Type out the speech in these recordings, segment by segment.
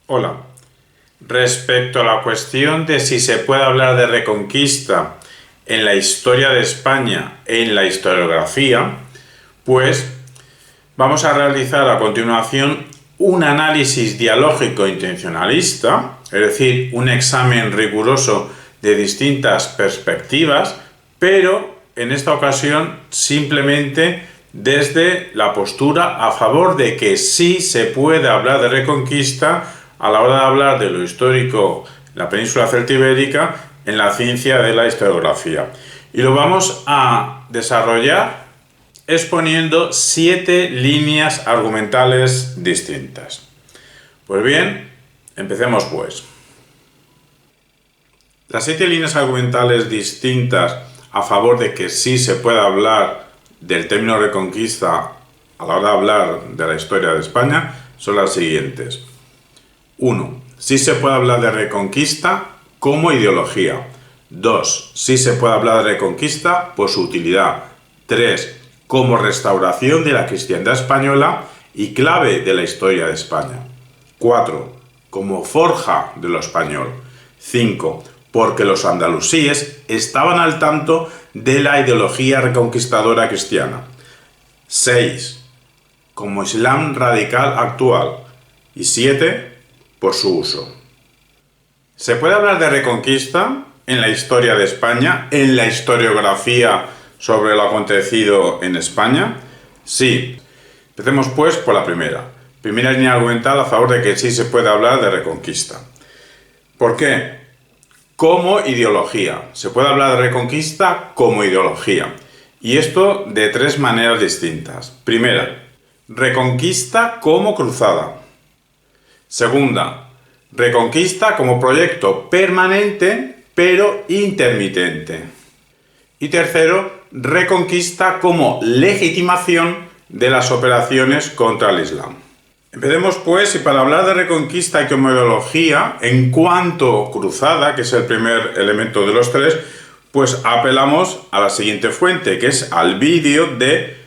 Hola. Respecto a la cuestión de si se puede hablar de reconquista en la historia de España, en la historiografía, pues vamos a realizar a continuación un análisis dialógico intencionalista, es decir, un examen riguroso de distintas perspectivas, pero en esta ocasión simplemente desde la postura a favor de que sí se puede hablar de reconquista a la hora de hablar de lo histórico en la península celtibérica en la ciencia de la historiografía. Y lo vamos a desarrollar exponiendo 7 líneas argumentales distintas. Pues bien, empecemos pues. Las 7 líneas argumentales distintas a favor de que sí se puede hablar del término reconquista a la hora de hablar de la historia de España son las siguientes. 1. Sí se puede hablar de reconquista como ideología. 2. Sí se puede hablar de reconquista por su utilidad. 3. Como restauración de la cristiandad española y clave de la historia de España. 4. Como forja de lo español. 5. Porque los andalusíes estaban al tanto de la ideología reconquistadora cristiana. 6. Como Islam radical actual. Y 7. Por su uso. ¿Se puede hablar de reconquista en la historia de España, en la historiografía sobre lo acontecido en España? Sí. Empecemos pues por la primera. Primera línea argumental a favor de que sí se puede hablar de reconquista. ¿Por qué? Como ideología. Se puede hablar de reconquista como ideología. Y esto de 3 maneras distintas. Primera, reconquista como cruzada. Segunda, reconquista como proyecto permanente pero intermitente. Y tercero, reconquista como legitimación de las operaciones contra el Islam. Empecemos pues, y para hablar de reconquista y como ideología, en cuanto cruzada, que es el primer elemento de los 3, pues apelamos a la siguiente fuente, que es al vídeo de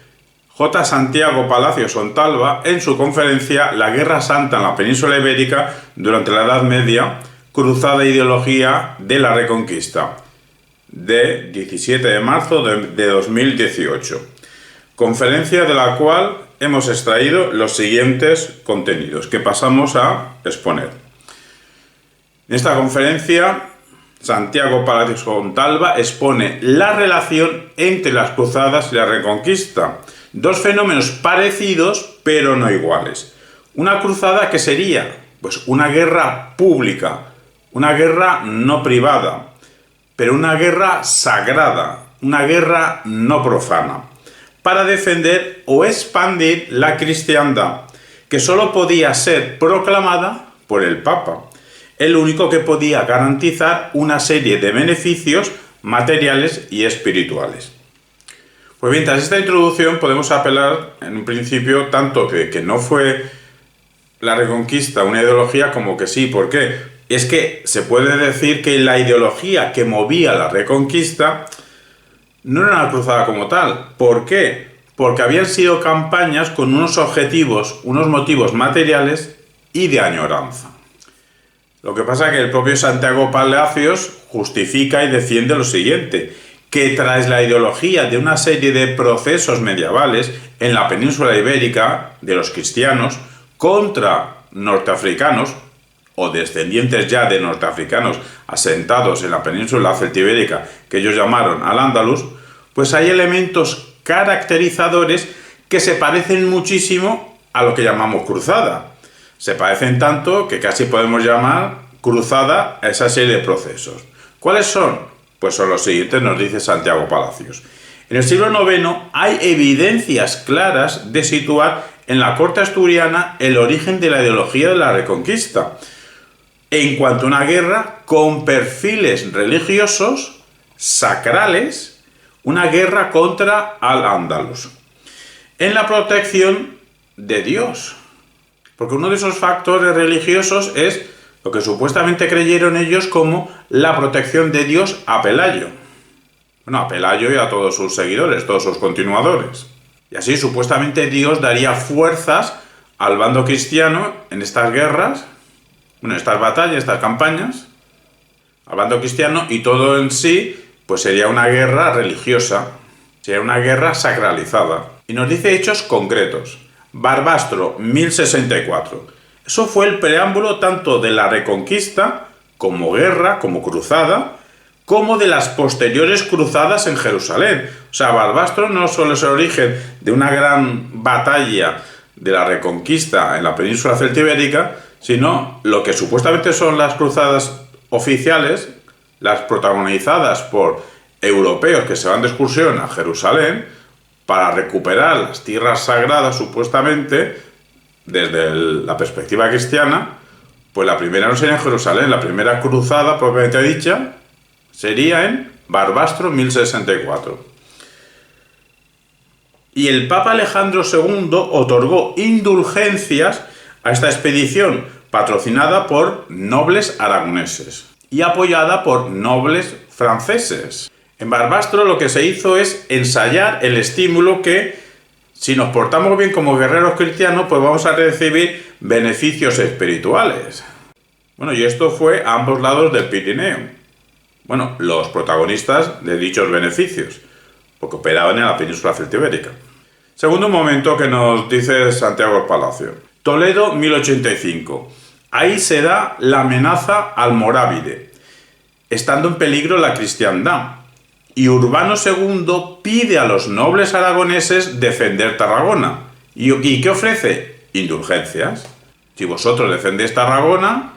J. Santiago Palacios Ontalva en su conferencia La Guerra Santa en la Península Ibérica durante la Edad Media, cruzada ideología de la Reconquista, de 17 de marzo de 2018. Conferencia de la cual hemos extraído los siguientes contenidos que pasamos a exponer. En esta conferencia, Santiago Palacios Ontalva expone la relación entre las cruzadas y la Reconquista, 2 fenómenos parecidos pero no iguales. Una cruzada que sería pues una guerra pública, una guerra no privada, pero una guerra sagrada, una guerra no profana, para defender o expandir la cristiandad, que solo podía ser proclamada por el Papa, el único que podía garantizar una serie de beneficios materiales y espirituales. Pues bien, tras esta introducción podemos apelar en un principio tanto que no fue la Reconquista una ideología como que sí. ¿Por qué? Es que se puede decir que la ideología que movía la Reconquista no era una cruzada como tal. ¿Por qué? Porque habían sido campañas con unos objetivos, unos motivos materiales y de añoranza. Lo que pasa es que el propio Santiago Palacios justifica y defiende lo siguiente, que tras la ideología de una serie de procesos medievales en la península ibérica de los cristianos contra norteafricanos o descendientes ya de norteafricanos asentados en la península celtibérica que ellos llamaron al-Ándalus, pues hay elementos caracterizadores que se parecen muchísimo a lo que llamamos cruzada. Se parecen tanto que casi podemos llamar cruzada a esa serie de procesos. ¿Cuáles son? Pues son los siguientes, nos dice Santiago Palacios. En el siglo IX hay evidencias claras de situar en la corte asturiana el origen de la ideología de la Reconquista, en cuanto a una guerra con perfiles religiosos, sacrales, una guerra contra al-Ándalus, en la protección de Dios. Porque uno de esos factores religiosos es lo que supuestamente creyeron ellos como la protección de Dios a Pelayo. Bueno, a Pelayo y a todos sus seguidores, todos sus continuadores. Y así supuestamente Dios daría fuerzas al bando cristiano en estas guerras Bueno, estas batallas, estas campañas, al bando cristiano, y todo en sí, pues sería una guerra religiosa, sería una guerra sacralizada. Y nos dice hechos concretos. Barbastro, 1064. Eso fue el preámbulo tanto de la Reconquista, como guerra, como cruzada, como de las posteriores cruzadas en Jerusalén. O sea, Barbastro no solo es el origen de una gran batalla de la Reconquista en la península celtibérica, sino lo que supuestamente son las cruzadas oficiales, las protagonizadas por europeos que se van de excursión a Jerusalén para recuperar las tierras sagradas, supuestamente, desde la perspectiva cristiana. Pues la primera no sería en Jerusalén, la primera cruzada propiamente dicha sería en Barbastro 1064. Y el Papa Alejandro II otorgó indulgencias a esta expedición, patrocinada por nobles aragoneses y apoyada por nobles franceses. En Barbastro lo que se hizo es ensayar el estímulo que, si nos portamos bien como guerreros cristianos, pues vamos a recibir beneficios espirituales. Bueno, y esto fue a ambos lados del Pirineo. Bueno, los protagonistas de dichos beneficios, porque operaban en la península celtibérica. Segundo momento que nos dice Santiago Palacio. Toledo, 1085. Ahí se da la amenaza almorávide, estando en peligro la cristiandad. Y Urbano II pide a los nobles aragoneses defender Tarragona. ¿Y qué ofrece? Indulgencias. Si vosotros defendéis Tarragona,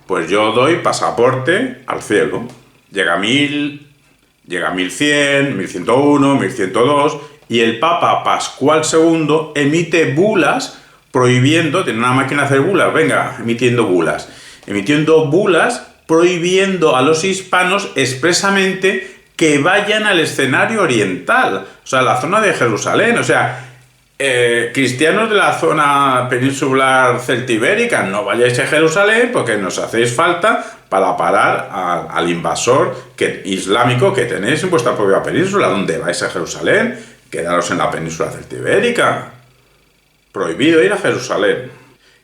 pues yo doy pasaporte al cielo. Llega 1000, llega 1100, 1101, 1102, y el Papa Pascual II emite bulas prohibiendo, tiene una máquina de hacer bulas, venga, emitiendo bulas prohibiendo a los hispanos expresamente que vayan al escenario oriental, o sea, la zona de Jerusalén. O sea, cristianos de la zona peninsular celtibérica, no vayáis a Jerusalén porque nos hacéis falta para parar al invasor islámico que tenéis en vuestra propia península. ¿Dónde vais a Jerusalén? Quedaros en la península celtibérica. Prohibido ir a Jerusalén.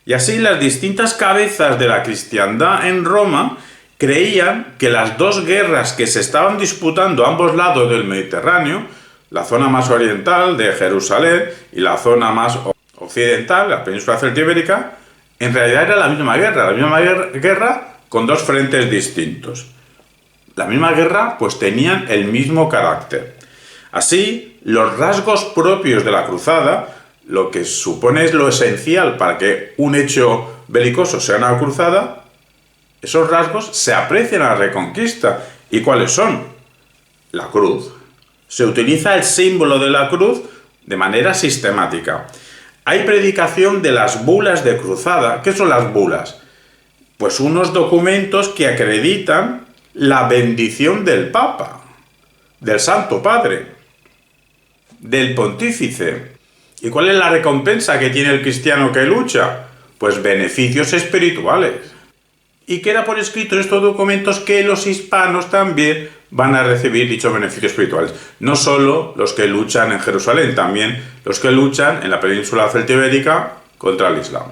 Y así las distintas cabezas de la cristiandad en Roma creían que las dos guerras que se estaban disputando a ambos lados del Mediterráneo, la zona más oriental de Jerusalén y la zona más occidental, la península celtibérica, en realidad era la misma guerra con dos frentes distintos. La misma guerra, pues tenían el mismo carácter. Así, los rasgos propios de la cruzada, lo que supone es lo esencial para que un hecho belicoso sea una cruzada, esos rasgos se aprecian a la Reconquista. ¿Y cuáles son? La cruz. Se utiliza el símbolo de la cruz de manera sistemática. Hay predicación de las bulas de cruzada. ¿Qué son las bulas? Pues unos documentos que acreditan la bendición del Papa, del Santo Padre, del Pontífice. ¿Y cuál es la recompensa que tiene el cristiano que lucha? Pues beneficios espirituales. Y queda por escrito en estos documentos que los hispanos también van a recibir dichos beneficios espirituales. No solo los que luchan en Jerusalén, también los que luchan en la península celtibérica contra el Islam.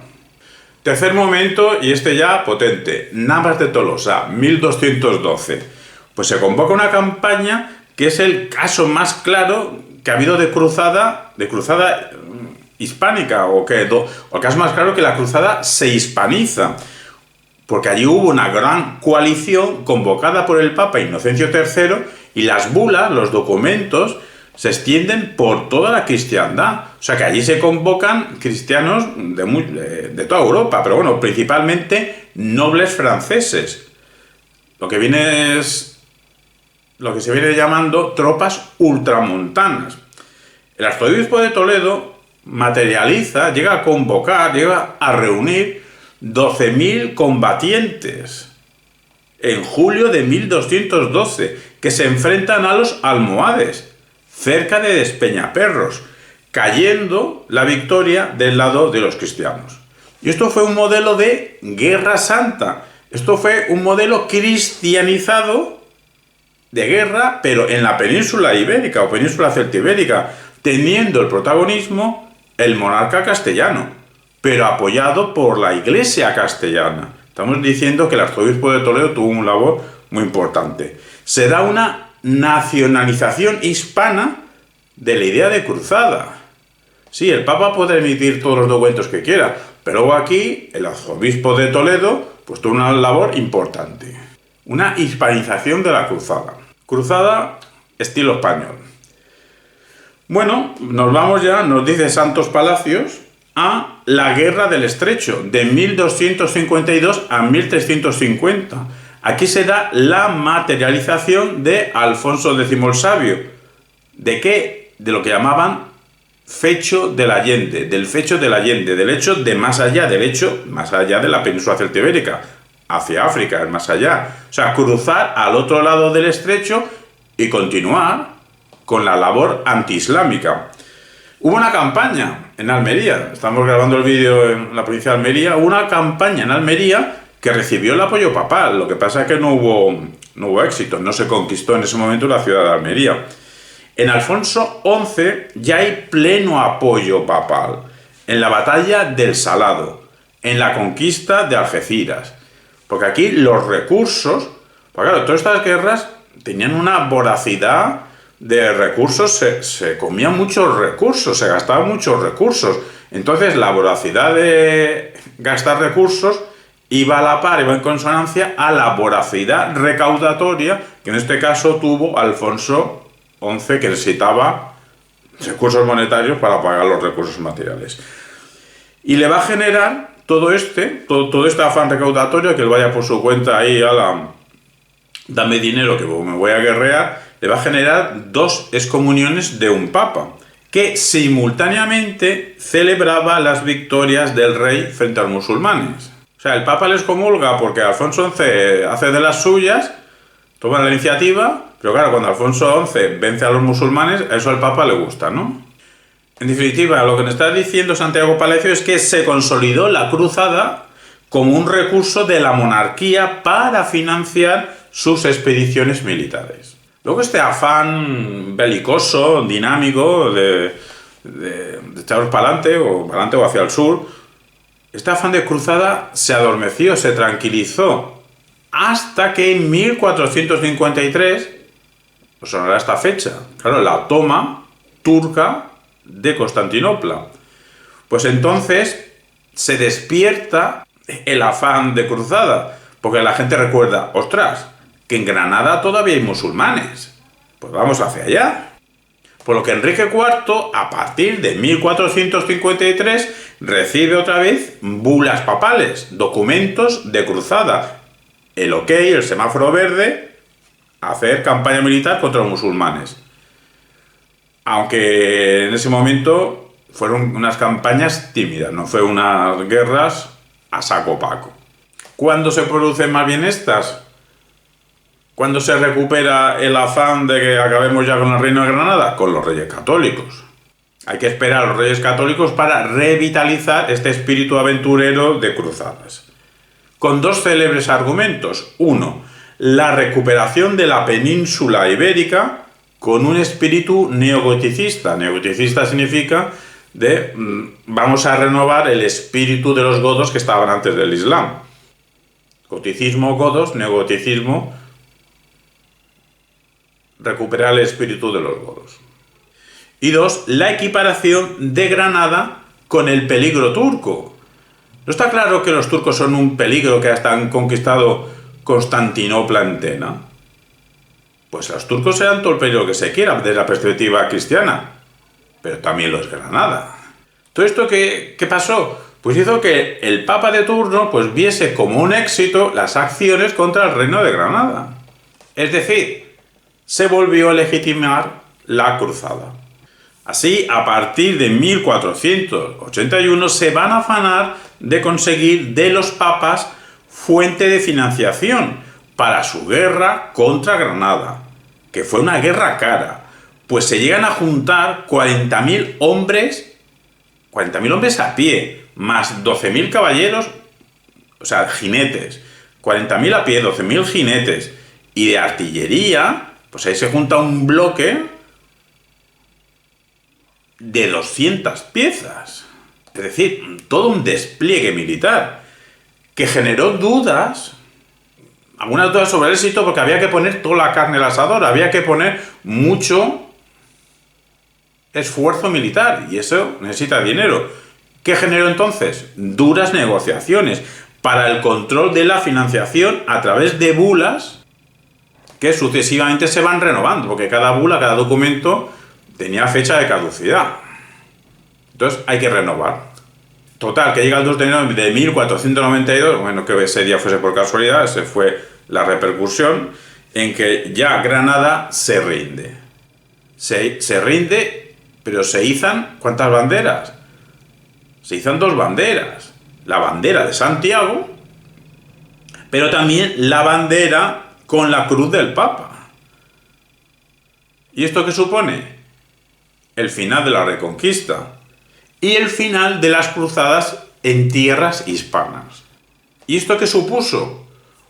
Tercer momento, y este ya potente, Navas de Tolosa, 1212. Pues se convoca una campaña que es el caso más claro que ha habido de cruzada hispánica, o el caso más claro que la cruzada se hispaniza. Porque allí hubo una gran coalición convocada por el Papa Inocencio III y las bulas, los documentos, se extienden por toda la cristiandad. O sea que allí se convocan cristianos de toda Europa, pero bueno, principalmente nobles franceses. Lo que se viene llamando tropas ultramontanas. El arzobispo de Toledo llega a convocar, llega a reunir 12.000 combatientes en julio de 1212 que se enfrentan a los almohades cerca de Despeñaperros, cayendo la victoria del lado de los cristianos. Y esto fue un modelo de guerra santa, esto fue un modelo cristianizado de guerra, pero en la península ibérica o península celtibérica, teniendo el protagonismo el monarca castellano, pero apoyado por la Iglesia castellana, Estamos diciendo que el arzobispo de Toledo tuvo un labor muy importante. Se da una nacionalización hispana de la idea de cruzada. Sí, el Papa puede emitir todos los documentos que quiera, pero luego aquí el arzobispo de Toledo pues tuvo una labor importante. Una hispanización de la cruzada. Cruzada estilo español. Bueno, nos vamos ya, nos dice Santos Palacios, a la Guerra del Estrecho, de 1252 a 1350. Aquí se da la materialización de Alfonso X el Sabio. ¿De qué? De lo que llamaban fecho del Allende, del fecho del Allende, del hecho de más allá, del hecho más allá de la península celtibérica, hacia África, más allá. O sea, cruzar al otro lado del estrecho y continuar con la labor antiislámica. Hubo una campaña en Almería, estamos grabando el vídeo en la provincia de Almería, hubo una campaña en Almería que recibió el apoyo papal, lo que pasa es que no hubo éxito, no se conquistó en ese momento la ciudad de Almería. En Alfonso XI ya hay pleno apoyo papal, en la batalla del Salado, en la conquista de Algeciras, porque aquí los recursos, pues claro, todas estas guerras tenían una voracidad de recursos, se comían muchos recursos, se gastaban muchos recursos. Entonces la voracidad de gastar recursos iba a la par, iba en consonancia a la voracidad recaudatoria que en este caso tuvo Alfonso XI, que necesitaba recursos monetarios para pagar los recursos materiales. Y le va a generar todo este afán recaudatorio, que él vaya por su cuenta ahí dame dinero que me voy a guerrear, le va a generar dos excomuniones de un papa, que simultáneamente celebraba las victorias del rey frente a los musulmanes. O sea, el papa les comulga porque Alfonso XI hace de las suyas, toma la iniciativa, pero claro, cuando Alfonso XI vence a los musulmanes, a eso al papa le gusta, ¿no? En definitiva, lo que nos está diciendo Santiago Palacio es que se consolidó la cruzada como un recurso de la monarquía para financiar sus expediciones militares. Luego este afán belicoso, dinámico, de echaros para adelante o hacia el sur, este afán de cruzada se adormeció, se tranquilizó, hasta que en 1453, os sonará esta fecha, claro, la toma turca de Constantinopla. Pues entonces se despierta el afán de cruzada, porque la gente recuerda, ostras, que en Granada todavía hay musulmanes, pues vamos hacia allá. Por lo que Enrique IV, a partir de 1453, recibe otra vez bulas papales, documentos de cruzada, el ok, el semáforo verde, hacer campaña militar contra los musulmanes. Aunque en ese momento fueron unas campañas tímidas, no fue unas guerras a saco paco. ¿Cuándo se producen más bien estas? ¿Cuándo se recupera el afán de que acabemos ya con el Reino de Granada? Con los Reyes Católicos. Hay que esperar a los Reyes Católicos para revitalizar este espíritu aventurero de cruzadas. Con dos célebres argumentos. Uno, la recuperación de la península ibérica con un espíritu neogoticista. Neogoticista significa vamos a renovar el espíritu de los godos que estaban antes del Islam. Goticismo, godos, neogoticismo, recuperar el espíritu de los godos. Y dos, la equiparación de Granada con el peligro turco. ¿No está claro que los turcos son un peligro que hasta han conquistado Constantinopla entera? Pues los turcos serán todo el peligro que se quiera desde la perspectiva cristiana, pero también los Granada. ¿Todo esto qué pasó? Pues hizo que el Papa de turno pues viese como un éxito las acciones contra el Reino de Granada. Es decir, se volvió a legitimar la cruzada. Así, a partir de 1481 se van a afanar de conseguir de los papas fuente de financiación para su guerra contra Granada, que fue una guerra cara, pues se llegan a juntar 40.000 hombres a pie, más 12.000 caballeros, o sea, jinetes, 40.000 a pie, 12.000 jinetes, y de artillería, pues ahí se junta un bloque de 200 piezas. Es decir, todo un despliegue militar que generó dudas, algunas dudas sobre el éxito, porque había que poner toda la carne al asador, había que poner mucho esfuerzo militar, y eso necesita dinero. ¿Qué generó entonces? Duras negociaciones para el control de la financiación a través de bulas que sucesivamente se van renovando, porque cada bula, cada documento tenía fecha de caducidad. Entonces hay que renovar. Total, que llega el 2 de enero de 1492, bueno, que ese día fuese por casualidad, esa fue la repercusión, en que ya Granada se rinde. Se rinde, pero se izan, ¿cuántas banderas? Se izan 2 banderas. La bandera de Santiago, pero también la bandera con la cruz del Papa. ¿Y esto qué supone? El final de la Reconquista y el final de las cruzadas en tierras hispanas. ¿Y esto qué supuso?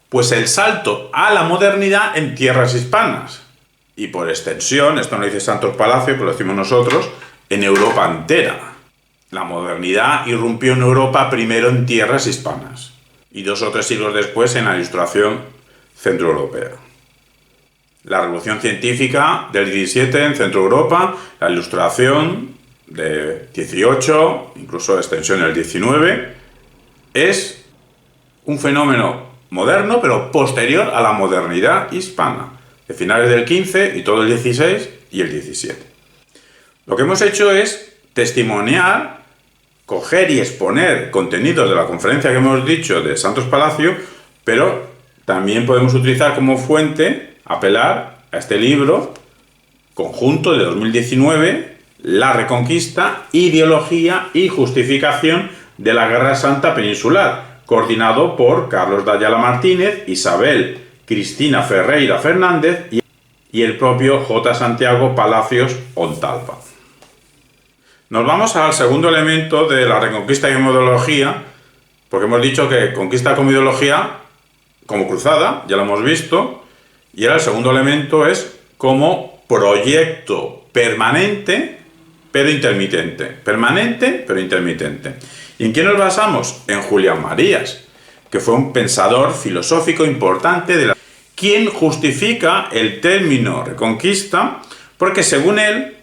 Pues el salto a la modernidad en tierras hispanas. Y por extensión, esto no lo dice Santos Palacio, pero lo decimos nosotros, en Europa entera. La modernidad irrumpió en Europa primero en tierras hispanas y 2 o 3 siglos después en la Ilustración centroeuropea. La revolución científica del 17 en Centro Europa, la Ilustración de 18, incluso extensión del 19, es un fenómeno moderno, pero posterior a la modernidad hispana, de finales del 15 y todo el 16 y el 17. Lo que hemos hecho es testimoniar, coger y exponer contenidos de la conferencia que hemos dicho de Santos Palacio, pero también podemos utilizar como fuente, apelar a este libro conjunto de 2019, La Reconquista, Ideología y Justificación de la Guerra Santa Peninsular, coordinado por Carlos de Ayala Martínez, Isabel Cristina Ferreira Fernández y el propio J. Santiago Palacios Ontalva. Nos vamos al segundo elemento de la Reconquista y metodología, porque hemos dicho que conquista como ideología, como cruzada, ya lo hemos visto, y ahora el segundo elemento es como proyecto permanente, pero intermitente. Permanente, pero intermitente. ¿Y en quién nos basamos? En Julián Marías, que fue un pensador filosófico importante, quien justifica el término Reconquista, porque según él,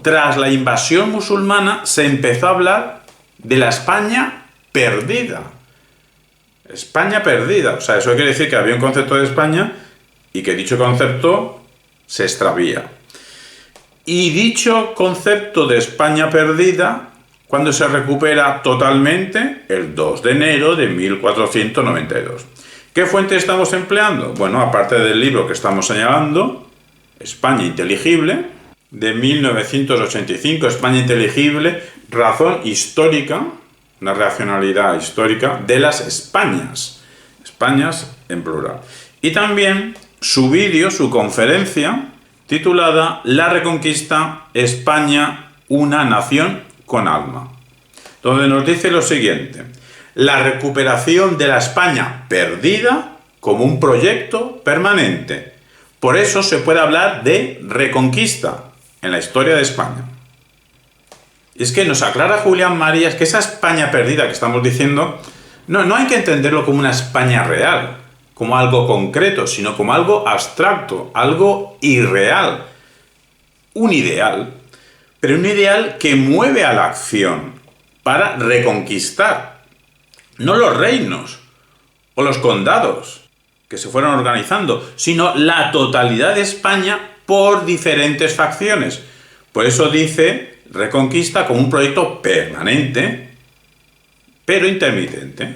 tras la invasión musulmana se empezó a hablar de la España perdida. España perdida. O sea, eso quiere decir que había un concepto de España y que dicho concepto se extravía. Y dicho concepto de España perdida, ¿cuándo se recupera totalmente? El 2 de enero de 1492. ¿Qué fuente estamos empleando? Bueno, aparte del libro que estamos señalando, España inteligible, de 1985, España inteligible, razón histórica, una racionalidad histórica de las Españas, Españas en plural. Y también su vídeo, su conferencia, titulada La Reconquista, España, una nación con alma, donde nos dice lo siguiente: la recuperación de la España perdida como un proyecto permanente. Por eso se puede hablar de reconquista en la historia de España. Y es que nos aclara Julián Marías que esa España perdida que estamos diciendo, no hay que entenderlo como una España real, como algo concreto, sino como algo abstracto, algo irreal. Un ideal, pero un ideal que mueve a la acción para reconquistar. No los reinos o los condados que se fueron organizando, sino la totalidad de España por diferentes facciones. Por eso dice Reconquista como un proyecto permanente, pero intermitente.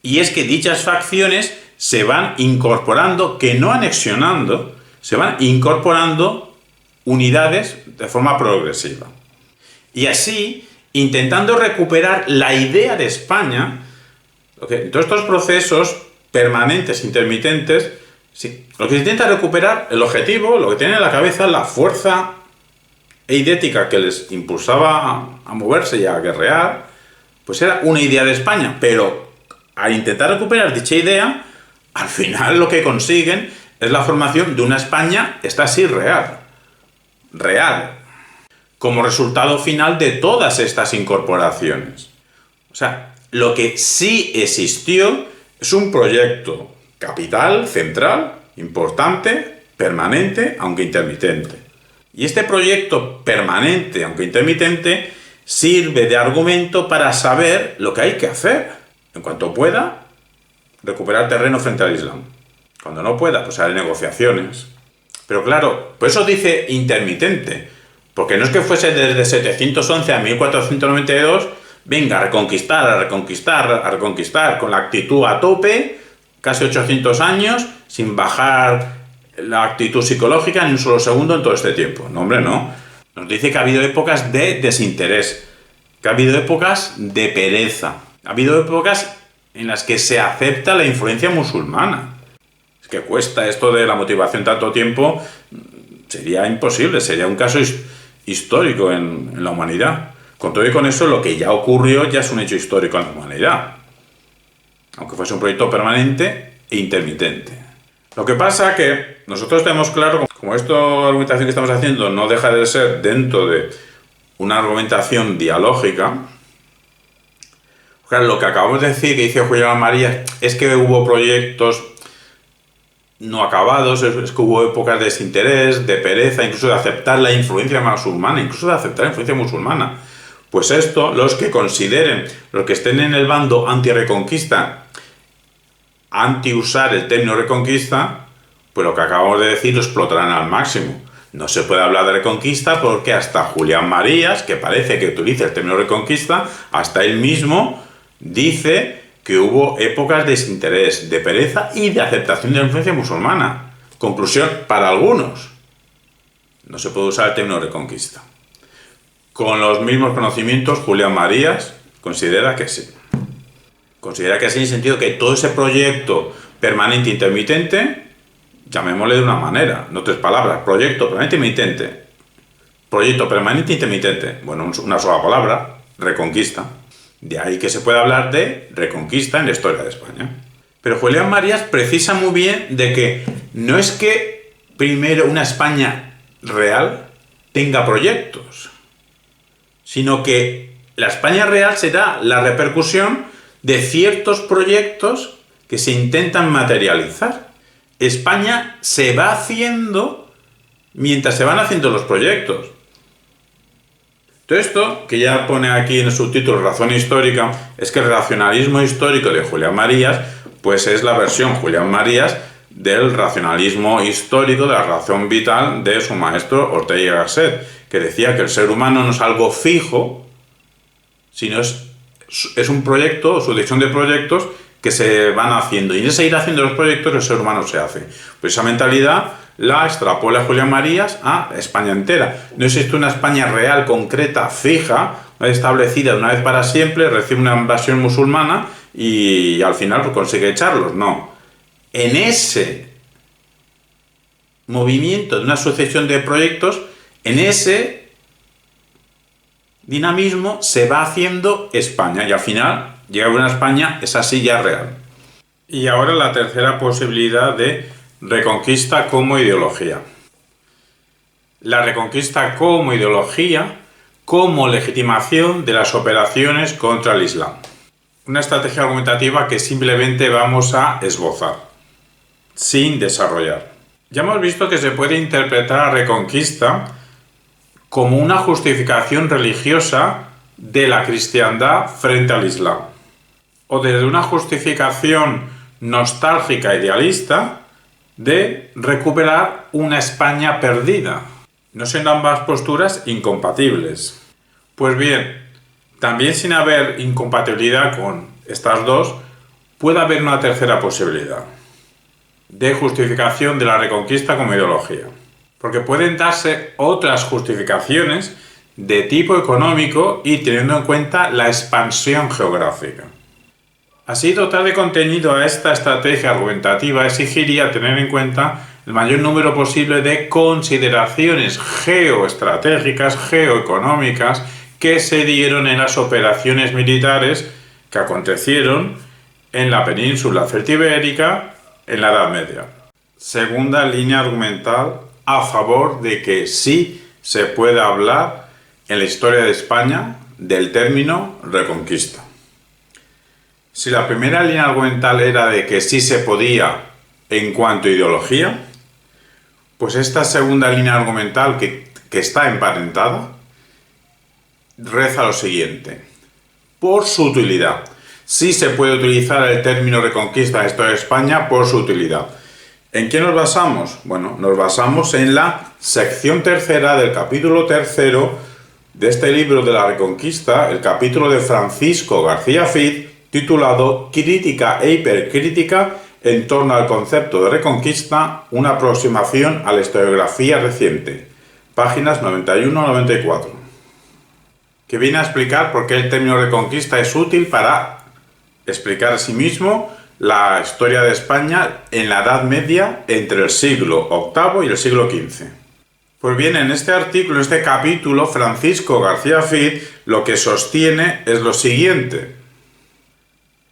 Y es que dichas facciones se van incorporando, que no anexionando, se van incorporando unidades de forma progresiva. Y así, intentando recuperar la idea de España, en todos estos procesos permanentes, intermitentes, sí, lo que se intenta recuperar, el objetivo, lo que tiene en la cabeza, la fuerza eidética que les impulsaba a moverse y a guerrear, pues era una idea de España, pero al intentar recuperar dicha idea, al final lo que consiguen es la formación de una España, esta sí real, como resultado final de todas estas incorporaciones. O sea, lo que sí existió Es un proyecto capital, central, importante, permanente, aunque intermitente. Y este proyecto permanente, aunque intermitente, sirve de argumento para saber lo que hay que hacer. En cuanto pueda, recuperar terreno frente al Islam. Cuando no pueda, pues haré negociaciones. Pero claro, por eso dice intermitente. Porque no es que fuese desde 711 a 1492, venga, a reconquistar, a reconquistar, a reconquistar, con la actitud a tope, casi 800 años, sin bajar la actitud psicológica ni un solo segundo en todo este tiempo. No, hombre, no. Nos dice que ha habido épocas de desinterés, que ha habido épocas de pereza, ha habido épocas en las que se acepta la influencia musulmana. Es que cuesta esto de la motivación tanto tiempo, sería imposible, sería un caso histórico en la humanidad. Con todo y con eso, lo que ya ocurrió ya es un hecho histórico en la humanidad, aunque fuese un proyecto permanente e intermitente. Lo que pasa es que nosotros tenemos claro, como esta argumentación que estamos haciendo no deja de ser dentro de una argumentación dialógica, claro, lo que acabamos de decir, que dice Julián Marías, es que hubo proyectos no acabados, es que hubo épocas de desinterés, de pereza, incluso de aceptar la influencia musulmana, Pues esto, los que consideren, los que estén en el bando anti-reconquista, anti-usar el término reconquista, pues lo que acabamos de decir lo explotarán al máximo. No se puede hablar de reconquista porque hasta Julián Marías, que parece que utiliza el término reconquista, hasta él mismo dice que hubo épocas de desinterés, de pereza y de aceptación de la influencia musulmana. Conclusión, para algunos, no se puede usar el término reconquista. Con los mismos conocimientos, Julián Marías considera que sí. Considera que sí en el sentido que todo ese proyecto permanente intermitente, llamémosle de una manera, no tres palabras, proyecto permanente intermitente. Proyecto permanente intermitente. Bueno, una sola palabra, reconquista. De ahí que se puede hablar de reconquista en la historia de España. Pero Julián Marías precisa muy bien de que no es que primero una España real tenga proyectos, sino que la España real será la repercusión de ciertos proyectos que se intentan materializar. España se va haciendo mientras se van haciendo los proyectos. Todo esto, que ya pone aquí en el subtítulo Razón Histórica, es que el racionalismo histórico de Julián Marías, pues es la versión Julián Marías del racionalismo histórico, de la razón vital de su maestro Ortega y Gasset, que decía que el ser humano no es algo fijo, sino es un proyecto, sucesión de proyectos que se van haciendo. Y en ese ir haciendo los proyectos, el ser humano se hace. Pues esa mentalidad la extrapola Julián Marías a España entera. No existe una España real, concreta, fija, establecida de una vez para siempre, recibe una invasión musulmana y al final pues consigue echarlos. No. En ese movimiento de una sucesión de proyectos, en ese dinamismo se va haciendo España y al final llega a una España, esa sí ya real. Y ahora la tercera posibilidad de reconquista como ideología. La reconquista como ideología, como legitimación de las operaciones contra el Islam. Una estrategia argumentativa que simplemente vamos a esbozar, sin desarrollar. Ya hemos visto que se puede interpretar a reconquista como una justificación religiosa de la cristiandad frente al Islam, o desde una justificación nostálgica idealista de recuperar una España perdida, no siendo ambas posturas incompatibles. Pues bien, también sin haber incompatibilidad con estas dos, puede haber una tercera posibilidad de justificación de la reconquista como ideología. Porque pueden darse otras justificaciones de tipo económico y teniendo en cuenta la expansión geográfica. Así, dotar de contenido a esta estrategia argumentativa exigiría tener en cuenta el mayor número posible de consideraciones geoestratégicas, geoeconómicas, que se dieron en las operaciones militares que acontecieron en la península celtibérica en la Edad Media. Segunda línea argumental a favor de que sí se puede hablar en la historia de España del término reconquista. Si la primera línea argumental era de que sí se podía en cuanto a ideología, pues esta segunda línea argumental que está emparentada reza lo siguiente: por su utilidad. Sí se puede utilizar el término reconquista en la historia de España por su utilidad. ¿En qué nos basamos? Bueno, nos basamos en la sección tercera del capítulo tercero de este libro de la Reconquista, el capítulo de Francisco García Cid, titulado Crítica e hipercrítica en torno al concepto de reconquista, una aproximación a la historiografía reciente, páginas 91-94, que viene a explicar por qué el término reconquista es útil para explicar a sí mismo la historia de España en la Edad Media entre el siglo VIII y el siglo XV. Pues bien, en este artículo, en este capítulo, Francisco García Cid lo que sostiene es lo siguiente: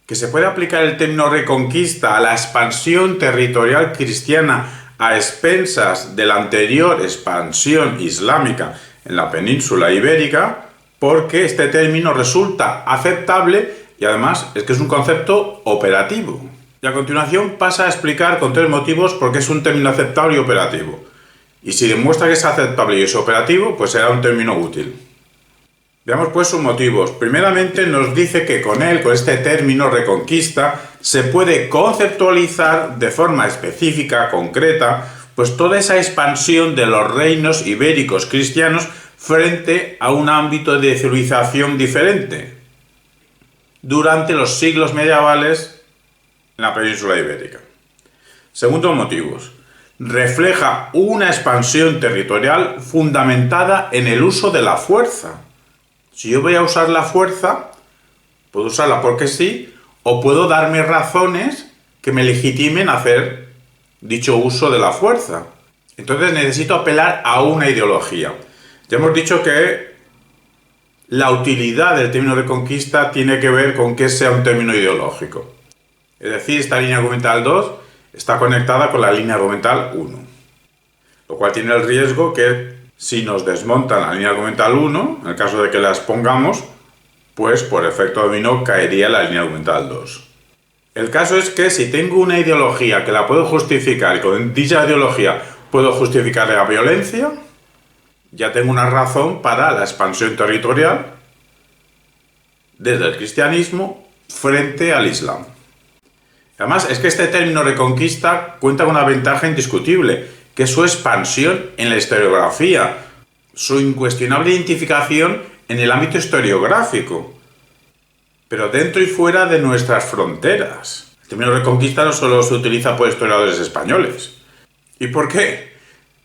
que se puede aplicar el término reconquista a la expansión territorial cristiana a expensas de la anterior expansión islámica en la península ibérica, porque este término resulta aceptable y además es que es un concepto operativo. Y a continuación pasa a explicar con 3 motivos por qué es un término aceptable y operativo. Y si demuestra que es aceptable y es operativo, pues será un término útil. Veamos pues sus motivos. Primeramente nos dice que con él, con este término reconquista, se puede conceptualizar de forma específica, concreta, pues toda esa expansión de los reinos ibéricos cristianos frente a un ámbito de civilización diferente durante los siglos medievales en la península ibérica. Segundo motivo, refleja una expansión territorial fundamentada en el uso de la fuerza. Si yo voy a usar la fuerza, puedo usarla porque sí, o puedo darme razones que me legitimen hacer dicho uso de la fuerza. Entonces necesito apelar a una ideología. Ya hemos dicho que la utilidad del término reconquista tiene que ver con que sea un término ideológico. Es decir, esta línea argumental 2 está conectada con la línea argumental 1. Lo cual tiene el riesgo que si nos desmontan la línea argumental 1, en el caso de que la expongamos, pues por efecto dominó caería la línea argumental 2. El caso es que si tengo una ideología que la puedo justificar y con dicha ideología puedo justificar la violencia, ya tengo una razón para la expansión territorial desde el cristianismo frente al islam. Además, es que este término reconquista cuenta con una ventaja indiscutible, que es su expansión en la historiografía, su incuestionable identificación en el ámbito historiográfico, pero dentro y fuera de nuestras fronteras. El término reconquista no solo se utiliza por historiadores españoles. ¿Y por qué?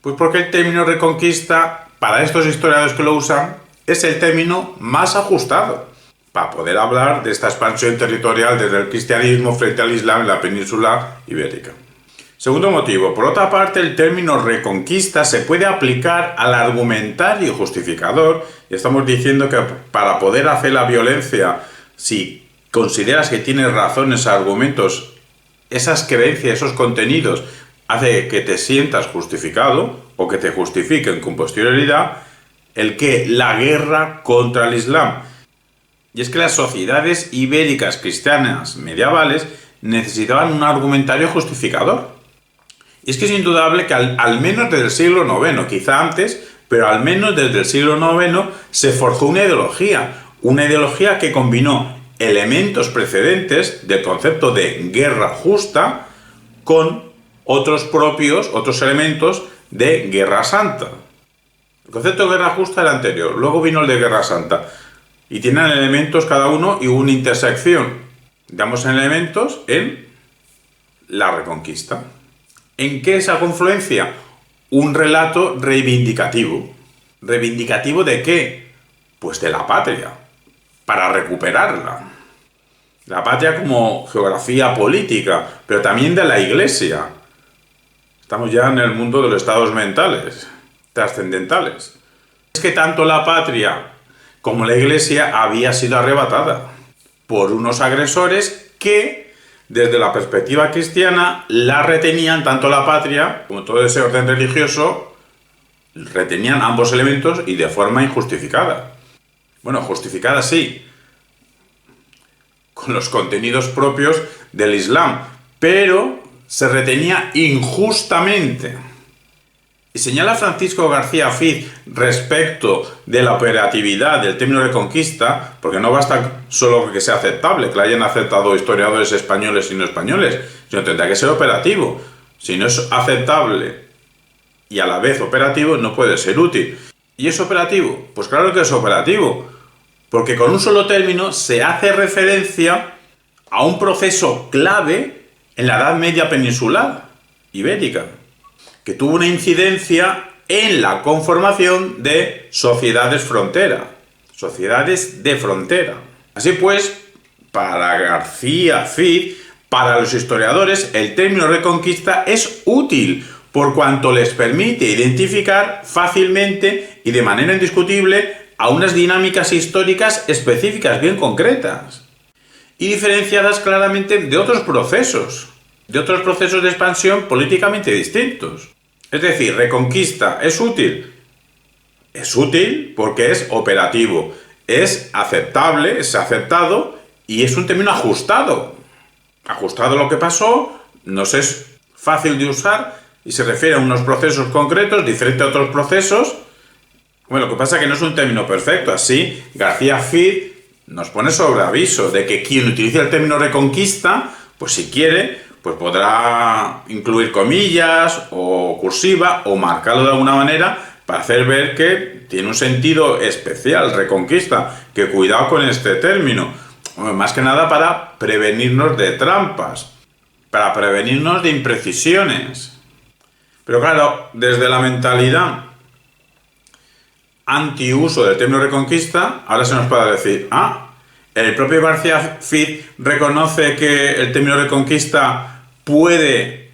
Pues porque el término reconquista, para estos historiadores que lo usan, es el término más ajustado para poder hablar de esta expansión territorial desde el cristianismo frente al islam en la península ibérica. Segundo motivo, por otra parte, el término reconquista se puede aplicar al argumentario justificador, y estamos diciendo que para poder hacer la violencia, si consideras que tienes razones, argumentos, esas creencias, esos contenidos, hace que te sientas justificado o que te justifiquen con posterioridad el que la guerra contra el islam. Y es que las sociedades ibéricas cristianas medievales necesitaban un argumentario justificador. Y es que es indudable que al menos desde el siglo IX, quizá antes, pero al menos desde el siglo IX se forjó una ideología que combinó elementos precedentes del concepto de guerra justa con otros elementos de guerra santa. El concepto de guerra justa era anterior, luego vino el de guerra santa. Y tienen elementos cada uno y una intersección. Damos elementos en la reconquista. ¿En qué esa confluencia? Un relato reivindicativo. ¿Reivindicativo de qué? Pues de la patria, para recuperarla. La patria como geografía política, pero también de la Iglesia. Estamos ya en el mundo de los estados mentales, trascendentales. Es que tanto la patria como la Iglesia había sido arrebatada por unos agresores que, desde la perspectiva cristiana, la retenían, tanto la patria como todo ese orden religioso, retenían ambos elementos y de forma injustificada. Bueno, justificada sí, con los contenidos propios del Islam, pero se retenía injustamente. Y señala Francisco García Fiz respecto de la operatividad del término Reconquista, porque no basta solo que sea aceptable, que la hayan aceptado historiadores españoles y no españoles, sino tendrá que ser operativo. Si no es aceptable y a la vez operativo, no puede ser útil. ¿Y es operativo? Pues claro que es operativo, porque con un solo término se hace referencia a un proceso clave en la Edad Media peninsular ibérica, que tuvo una incidencia en la conformación de sociedades frontera, sociedades de frontera. Así pues, para García Fiz, para los historiadores, el término Reconquista es útil por cuanto les permite identificar fácilmente y de manera indiscutible a unas dinámicas históricas específicas bien concretas y diferenciadas claramente de otros procesos de expansión políticamente distintos. Es decir, Reconquista es útil. Es útil porque es operativo, es aceptable, es aceptado y es un término ajustado. Ajustado a lo que pasó, nos es fácil de usar y se refiere a unos procesos concretos, diferente a otros procesos. Bueno, lo que pasa es que no es un término perfecto. Así, García Fiz nos pone sobre aviso de que quien utilice el término Reconquista, pues si quiere, pues podrá incluir comillas o cursiva o marcarlo de alguna manera para hacer ver que tiene un sentido especial, Reconquista, que cuidado con este término. Más que nada para prevenirnos de trampas, para prevenirnos de imprecisiones. Pero claro, desde la mentalidad antiuso del término Reconquista, ahora se nos puede decir, el propio García Fiz reconoce que el término Reconquista puede,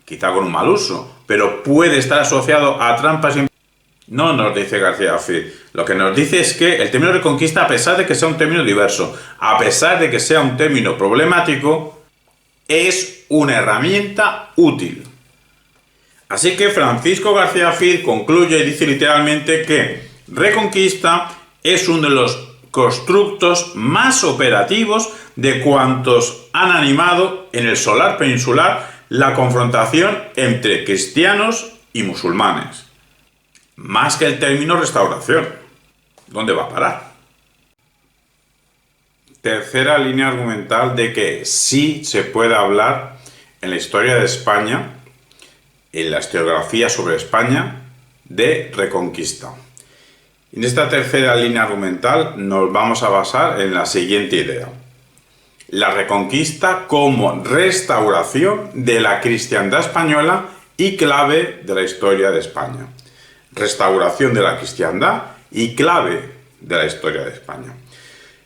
quizá con un mal uso, pero puede estar asociado a trampas. No nos dice García Fiz. Lo que nos dice es que el término Reconquista, a pesar de que sea un término diverso, a pesar de que sea un término problemático, es una herramienta útil. Así que Francisco García Fiz concluye y dice literalmente que Reconquista es uno de los constructos más operativos de cuantos han animado en el solar peninsular la confrontación entre cristianos y musulmanes. Más que el término restauración. ¿Dónde va a parar? Tercera línea argumental de que sí se puede hablar en la historia de España, en la historiografía sobre España, de Reconquista. En esta tercera línea argumental nos vamos a basar en la siguiente idea. La Reconquista como restauración de la cristiandad española y clave de la historia de España. Restauración de la cristiandad y clave de la historia de España.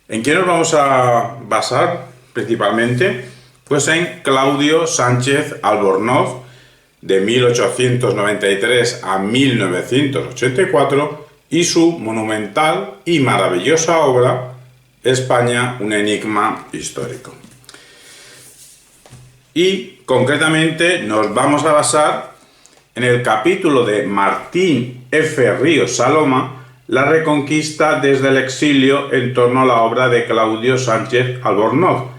¿En qué nos vamos a basar principalmente? Pues en Claudio Sánchez Albornoz, de 1893 a 1984, y su monumental y maravillosa obra España, un enigma histórico. Y concretamente nos vamos a basar en el capítulo de Martín F. Ríos Saloma, La Reconquista desde el exilio, en torno a la obra de Claudio Sánchez Albornoz.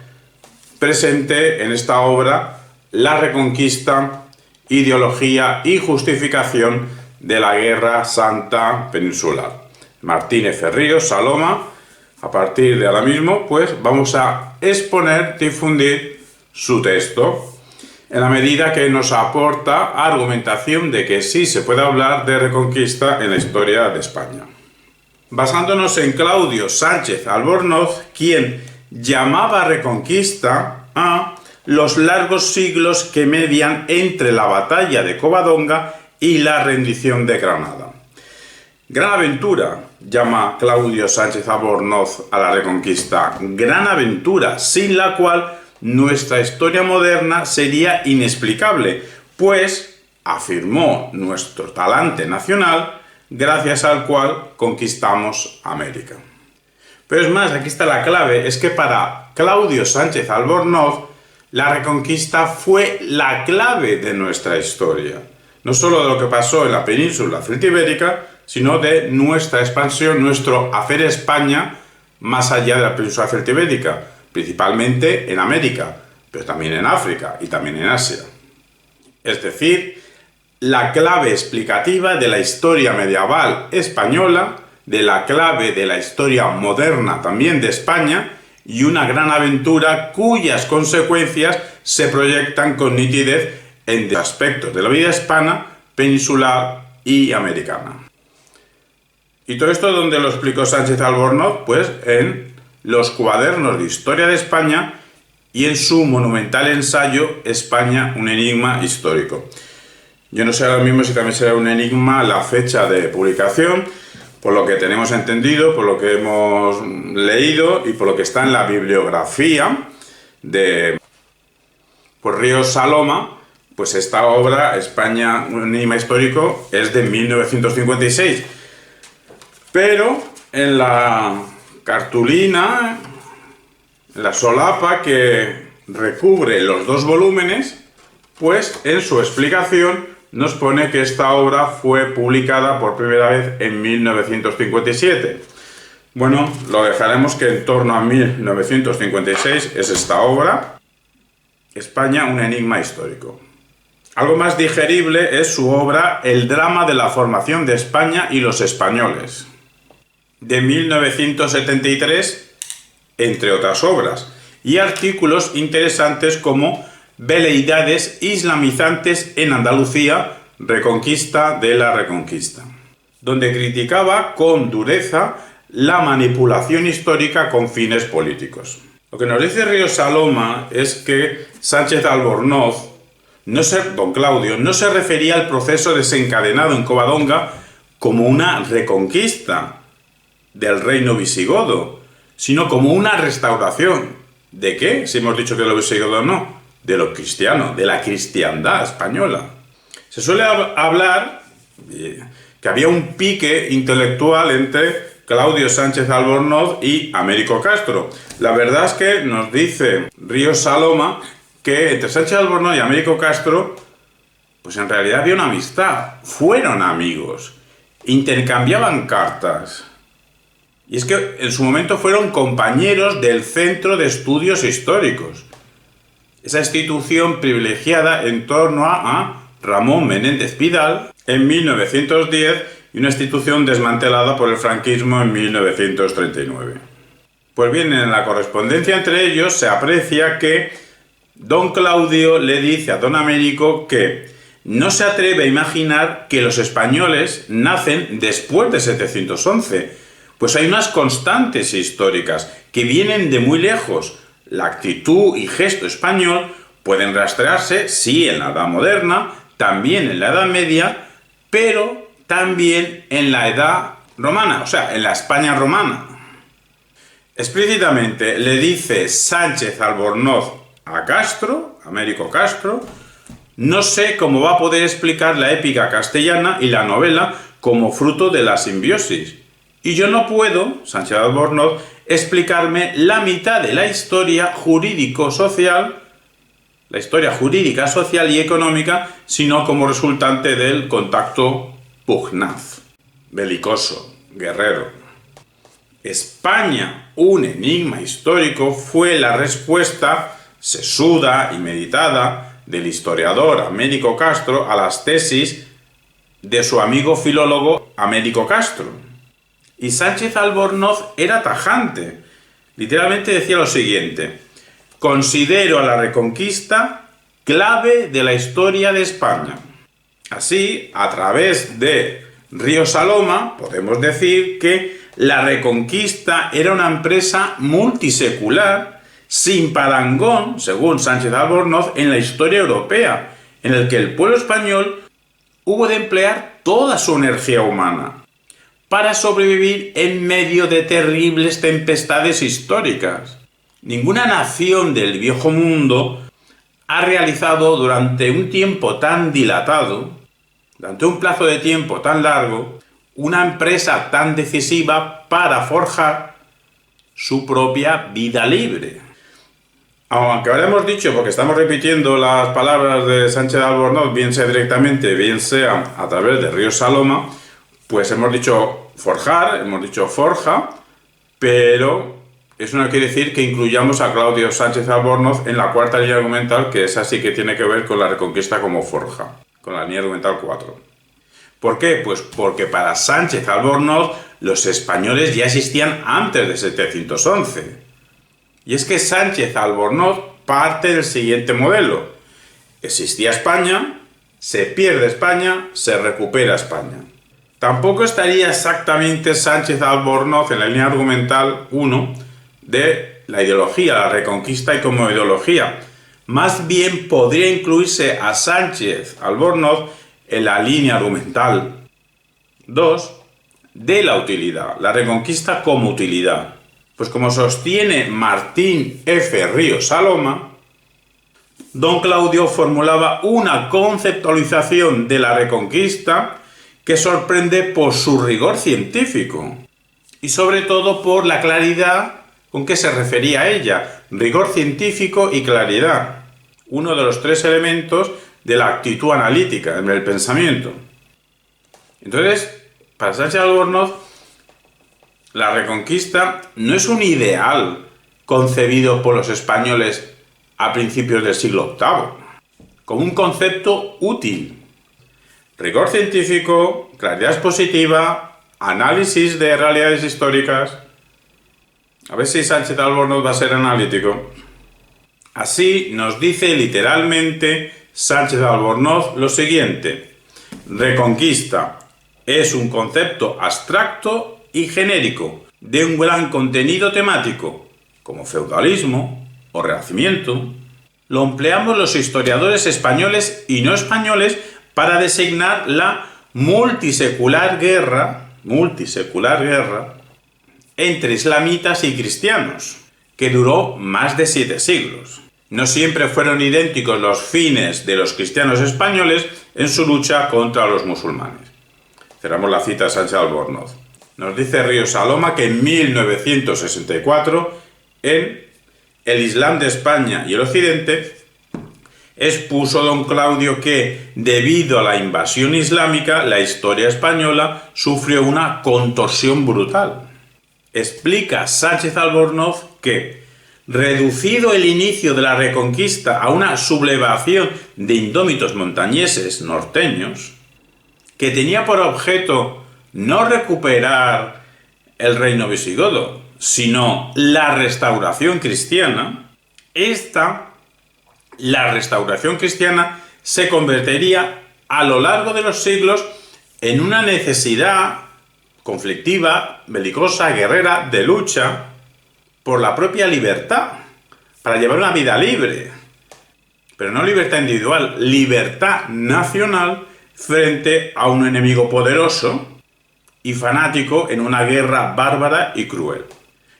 Presente en esta obra la Reconquista, ideología y justificación de la Guerra Santa Peninsular. Martín F. Ríos Saloma. A partir de ahora mismo, pues vamos a exponer, difundir su texto, en la medida que nos aporta argumentación de que sí se puede hablar de Reconquista en la historia de España. Basándonos en Claudio Sánchez Albornoz, quien llamaba Reconquista a los largos siglos que median entre la batalla de Covadonga y la rendición de Granada. Gran aventura, llama Claudio Sánchez Albornoz a la Reconquista, gran aventura, sin la cual nuestra historia moderna sería inexplicable, pues, afirmó, nuestro talante nacional, gracias al cual conquistamos América. Pero es más, aquí está la clave, es que para Claudio Sánchez Albornoz, la Reconquista fue la clave de nuestra historia. No solo de lo que pasó en la península celtibérica, sino de nuestra expansión, nuestro hacer España más allá de la península celtibérica. principalmente en América, pero también en África y también en Asia. Es decir, la clave explicativa de la historia medieval española, de la clave de la historia moderna también de España, y una gran aventura cuyas consecuencias se proyectan con nitidez en aspectos de la vida hispana, peninsular y americana. ¿Y todo esto dónde lo explicó Sánchez Albornoz? Pues en los cuadernos de historia de España y en su monumental ensayo España, un enigma histórico. Yo no sé ahora mismo si también será un enigma la fecha de publicación, por lo que tenemos entendido, por lo que hemos leído y por lo que está en la bibliografía de Ríos Saloma, pues esta obra, España, un enigma histórico, es de 1956. Pero en la cartulina, en la solapa que recubre los dos volúmenes, pues en su explicación nos pone que esta obra fue publicada por primera vez en 1957. Bueno, lo dejaremos que en torno a 1956 es esta obra, España, un enigma histórico. Algo más digerible es su obra El drama de la formación de España y los españoles, de 1973, entre otras obras, y artículos interesantes como Veleidades islamizantes en Andalucía, Reconquista de la Reconquista, donde criticaba con dureza la manipulación histórica con fines políticos. Lo que nos dice Ríos Saloma es que Sánchez Albornoz, don Claudio, no se refería al proceso desencadenado en Covadonga como una reconquista del reino visigodo, sino como una restauración. ¿De qué? Si hemos dicho que lo visigodo no. De lo cristiano, de la cristiandad española. Se suele hablar que había un pique intelectual entre Claudio Sánchez Albornoz y Américo Castro. La verdad es que nos dice Ríos Saloma que entre Sánchez Albornoz y Américo Castro, pues en realidad había una amistad, fueron amigos, intercambiaban cartas. Y es que en su momento fueron compañeros del Centro de Estudios Históricos, esa institución privilegiada en torno a Ramón Menéndez Pidal en 1910 y una institución desmantelada por el franquismo en 1939. Pues bien, en la correspondencia entre ellos se aprecia que don Claudio le dice a don Américo que no se atreve a imaginar que los españoles nacen después de 711, pues hay unas constantes históricas que vienen de muy lejos. La actitud y gesto español pueden rastrearse, sí, en la Edad Moderna, también en la Edad Media, pero también en la Edad Romana, o sea, en la España romana. Explícitamente le dice Sánchez Albornoz a Castro, Américo Castro, no sé cómo va a poder explicar la épica castellana y la novela como fruto de la simbiosis. Y yo no puedo, Sánchez Albornoz, explicarme la mitad de la historia jurídico-social, la historia jurídica, social y económica, sino como resultante del contacto pugnaz, belicoso, guerrero. España, un enigma histórico, fue la respuesta sesuda y meditada del historiador Américo Castro a las tesis de su amigo filólogo Américo Castro. Y Sánchez Albornoz era tajante. Literalmente decía lo siguiente: considero a la Reconquista clave de la historia de España. Así, a través de Ríos Saloma, podemos decir que la Reconquista era una empresa multisecular, sin parangón, según Sánchez Albornoz, en la historia europea, en el que el pueblo español hubo de emplear toda su energía humana para sobrevivir en medio de terribles tempestades históricas. Ninguna nación del viejo mundo ha realizado durante un tiempo tan dilatado, durante un plazo de tiempo tan largo, una empresa tan decisiva para forjar su propia vida libre. Aunque ahora hemos dicho, porque estamos repitiendo las palabras de Sánchez Albornoz, bien sea directamente, bien sea a través de Ríos Saloma, pues hemos dicho forjar, hemos dicho forja, pero Eso no quiere decir que incluyamos a Claudio Sánchez Albornoz en la cuarta línea argumental, que esa sí que tiene que ver con la Reconquista como forja, con la línea argumental 4. ¿Por qué? Pues porque para Sánchez Albornoz los españoles ya existían antes de 711. Y es que Sánchez Albornoz parte del siguiente modelo. Existía España, se pierde España, se recupera España. Tampoco estaría exactamente Sánchez Albornoz en la línea argumental 1 de la ideología, la Reconquista y como ideología. Más bien podría incluirse a Sánchez Albornoz en la línea argumental 2 de la utilidad, la Reconquista como utilidad. Pues como sostiene Martín F. Ríos Saloma, don Claudio formulaba una conceptualización de la Reconquista que sorprende por su rigor científico y sobre todo por la claridad con que se refería a ella, rigor científico y claridad, uno de los tres elementos de la actitud analítica en el pensamiento. Entonces, para Sánchez Albornoz, la Reconquista no es un ideal concebido por los españoles a principios del siglo VIII, como un concepto útil. Rigor científico, claridad expositiva, análisis de realidades históricas. A ver si Sánchez Albornoz va a ser analítico. Así nos dice literalmente Sánchez Albornoz lo siguiente: Reconquista es un concepto abstracto y genérico de un gran contenido temático, como feudalismo o renacimiento. Lo empleamos los historiadores españoles y no españoles para designar la multisecular guerra entre islamitas y cristianos, que duró más de 7 siglos. No siempre fueron idénticos los fines de los cristianos españoles en su lucha contra los musulmanes. Cerramos la cita a Sánchez Albornoz. Nos dice Ríos Saloma que en 1964, en El Islam de España y el Occidente, expuso don Claudio que, debido a la invasión islámica, la historia española sufrió una contorsión brutal. Explica Sánchez Albornoz que, reducido el inicio de la Reconquista a una sublevación de indómitos montañeses norteños, que tenía por objeto no recuperar el reino visigodo, sino la restauración cristiana, la restauración cristiana se convertiría a lo largo de los siglos en una necesidad conflictiva, belicosa, guerrera, de lucha por la propia libertad, para llevar una vida libre, pero no libertad individual, libertad nacional frente a un enemigo poderoso y fanático en una guerra bárbara y cruel,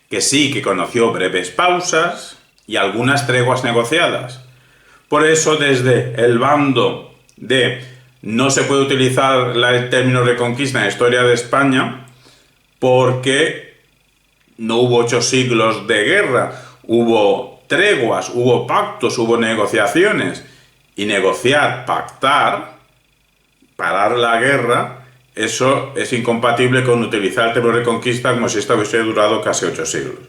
que sí que conoció breves pausas y algunas treguas negociadas. Por eso, desde el bando de no se puede utilizar el término Reconquista en la historia de España porque no hubo 8 siglos de guerra, hubo treguas, hubo pactos, hubo negociaciones, y negociar, pactar, parar la guerra, eso es incompatible con utilizar el término Reconquista como si esto hubiese durado casi 8 siglos.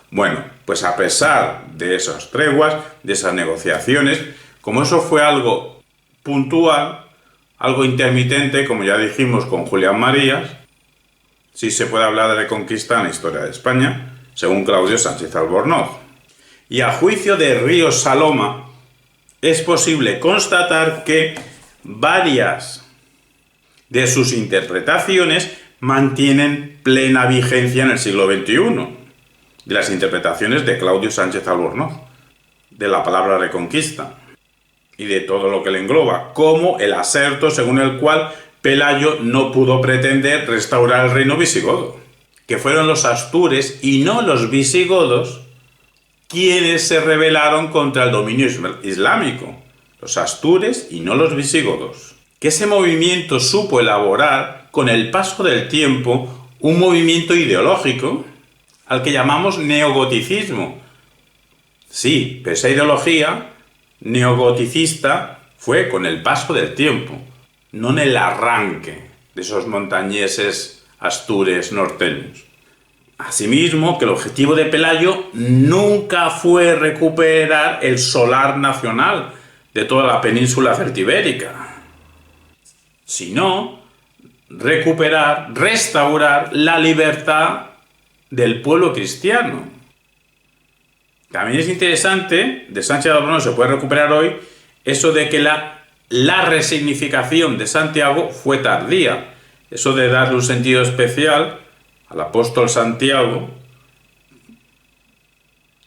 Bueno, pues a pesar de esas treguas, de esas negociaciones, como eso fue algo puntual, algo intermitente, como ya dijimos con Julián Marías, sí se puede hablar de Reconquista en la historia de España, según Claudio Sánchez Albornoz. Y a juicio de Ríos Saloma, es posible constatar que varias de sus interpretaciones mantienen plena vigencia en el siglo XXI, de las interpretaciones de Claudio Sánchez Albornoz, de la palabra Reconquista, y de todo lo que le engloba, como el aserto según el cual Pelayo no pudo pretender restaurar el reino visigodo, que fueron los astures y no los visigodos quienes se rebelaron contra el dominio islámico, los astures y no los visigodos, que ese movimiento supo elaborar con el paso del tiempo un movimiento ideológico al que llamamos neogoticismo. Sí, pero esa ideología neogoticista fue con el paso del tiempo, no en el arranque de esos montañeses astures norteños. Asimismo, que el objetivo de Pelayo nunca fue recuperar el solar nacional de toda la península celtibérica, sino recuperar, restaurar la libertad del pueblo cristiano. También es interesante, de Sánchez de Albornoz se puede recuperar hoy, eso de que la resignificación de Santiago fue tardía. Eso de darle un sentido especial al apóstol Santiago,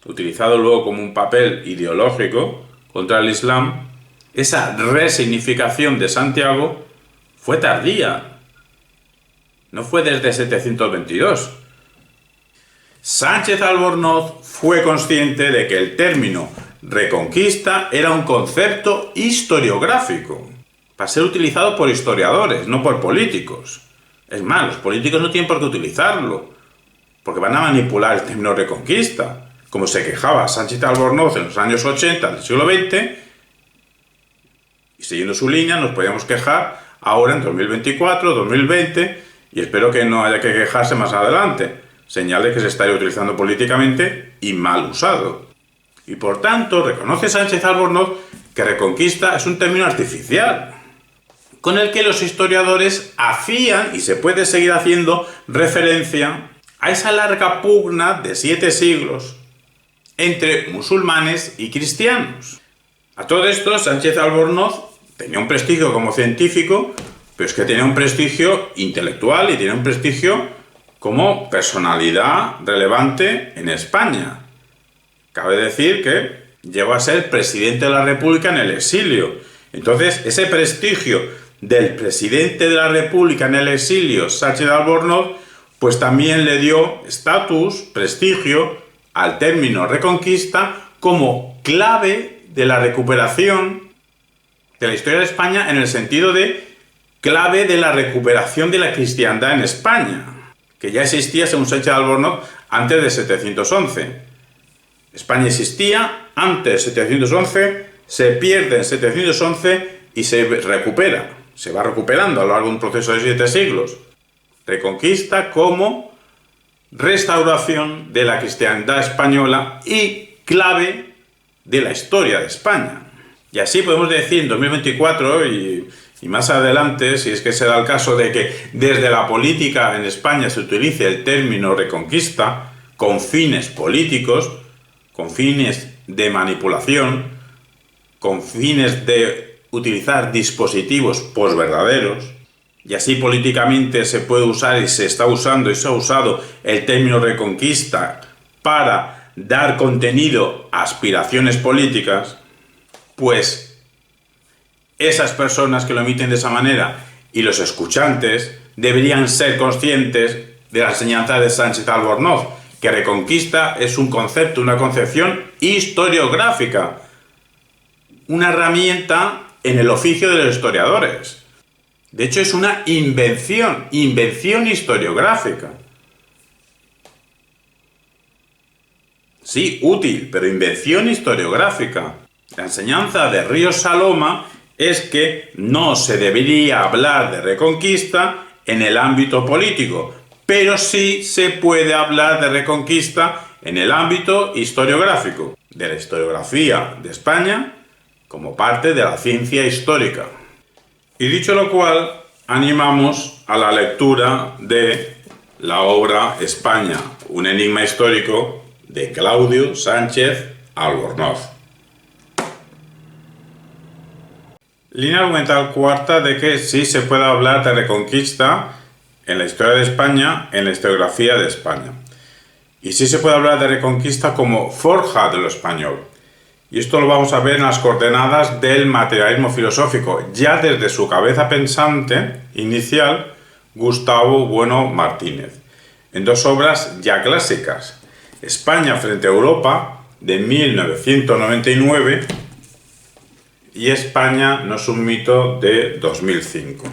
utilizado luego como un papel ideológico contra el Islam, esa resignificación de Santiago fue tardía. No fue desde 722. Sánchez Albornoz fue consciente de que el término reconquista era un concepto historiográfico, para ser utilizado por historiadores, no por políticos. Es más, los políticos no tienen por qué utilizarlo, porque van a manipular el término reconquista, como se quejaba Sánchez Albornoz en los años 80 del siglo XX, y siguiendo su línea nos podríamos quejar ahora en 2024, 2020, y espero que no haya que quejarse más adelante, señal de que se estaría utilizando políticamente y mal usado. Y por tanto, reconoce Sánchez Albornoz que reconquista es un término artificial, con el que los historiadores hacían, y se puede seguir haciendo, referencia a esa larga pugna de 7 siglos entre musulmanes y cristianos. A todo esto, Sánchez Albornoz tenía un prestigio como científico, pero es que tenía un prestigio intelectual y tenía un prestigio como personalidad relevante en España. Cabe decir que llegó a ser presidente de la República en el exilio. Entonces, ese prestigio del presidente de la República en el exilio, Sánchez Albornoz, pues también le dio estatus, prestigio al término reconquista como clave de la recuperación de la historia de España, en el sentido de clave de la recuperación de la cristiandad en España, que ya existía, según Sánchez Albornoz, antes de 711. España existía antes de 711, se pierde en 711 y se recupera. Se va recuperando a lo largo de un proceso de 7 siglos. Reconquista como restauración de la cristiandad española y clave de la historia de España. Y así podemos decir en 2024 y más adelante, si es que se da el caso de que desde la política en España se utilice el término reconquista con fines políticos, con fines de manipulación, con fines de utilizar dispositivos posverdaderos, y así políticamente se puede usar y se está usando y se ha usado el término reconquista para dar contenido a aspiraciones políticas, pues esas personas que lo emiten de esa manera y los escuchantes deberían ser conscientes de la enseñanza de Sánchez Albornoz, que reconquista es un concepto, una concepción historiográfica, una herramienta en el oficio de los historiadores. De hecho, es una invención historiográfica. Sí, útil, pero invención historiográfica. La enseñanza de Ríos Saloma es que no se debería hablar de reconquista en el ámbito político, pero sí se puede hablar de reconquista en el ámbito historiográfico, de la historiografía de España como parte de la ciencia histórica. Y dicho lo cual, animamos a la lectura de la obra España, un enigma histórico, de Claudio Sánchez Albornoz. Línea argumental cuarta de que sí se puede hablar de reconquista en la historia de España, en la historiografía de España. Y sí se puede hablar de reconquista como forja de lo español. Y esto lo vamos a ver en las coordenadas del materialismo filosófico, ya desde su cabeza pensante inicial, Gustavo Bueno Martínez, en 2 obras ya clásicas, España frente a Europa, de 1999, y España no es un mito, de 2005.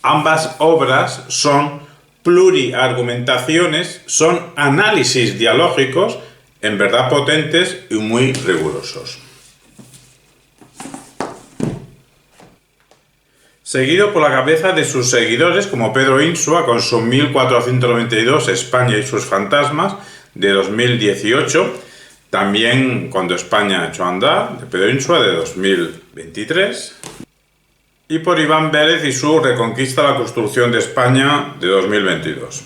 Ambas obras son pluriargumentaciones, son análisis dialógicos, en verdad potentes y muy rigurosos. seguido por la cabeza de sus seguidores como Pedro Insua con su 1492 España y sus fantasmas de 2018, también Cuando España echó a andar de Pedro Insua de 2023, y por Iván Vélez y su Reconquista, la construcción de España de 2022.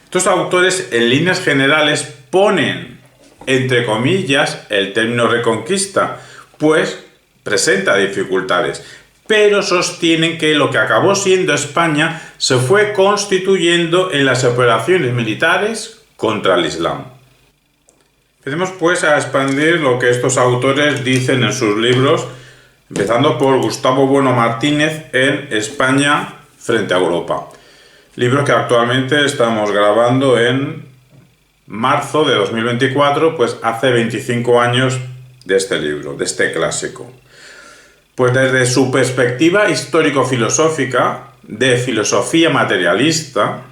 Estos autores en líneas generales ponen entre comillas el término Reconquista, pues presenta dificultades, pero sostienen que lo que acabó siendo España se fue constituyendo en las operaciones militares contra el Islam. Empecemos pues a expandir lo que estos autores dicen en sus libros, empezando por Gustavo Bueno Martínez en España frente a Europa. Libro que actualmente estamos grabando en marzo de 2024, pues hace 25 años de este libro, de este clásico. Pues desde su perspectiva histórico-filosófica, de filosofía materialista,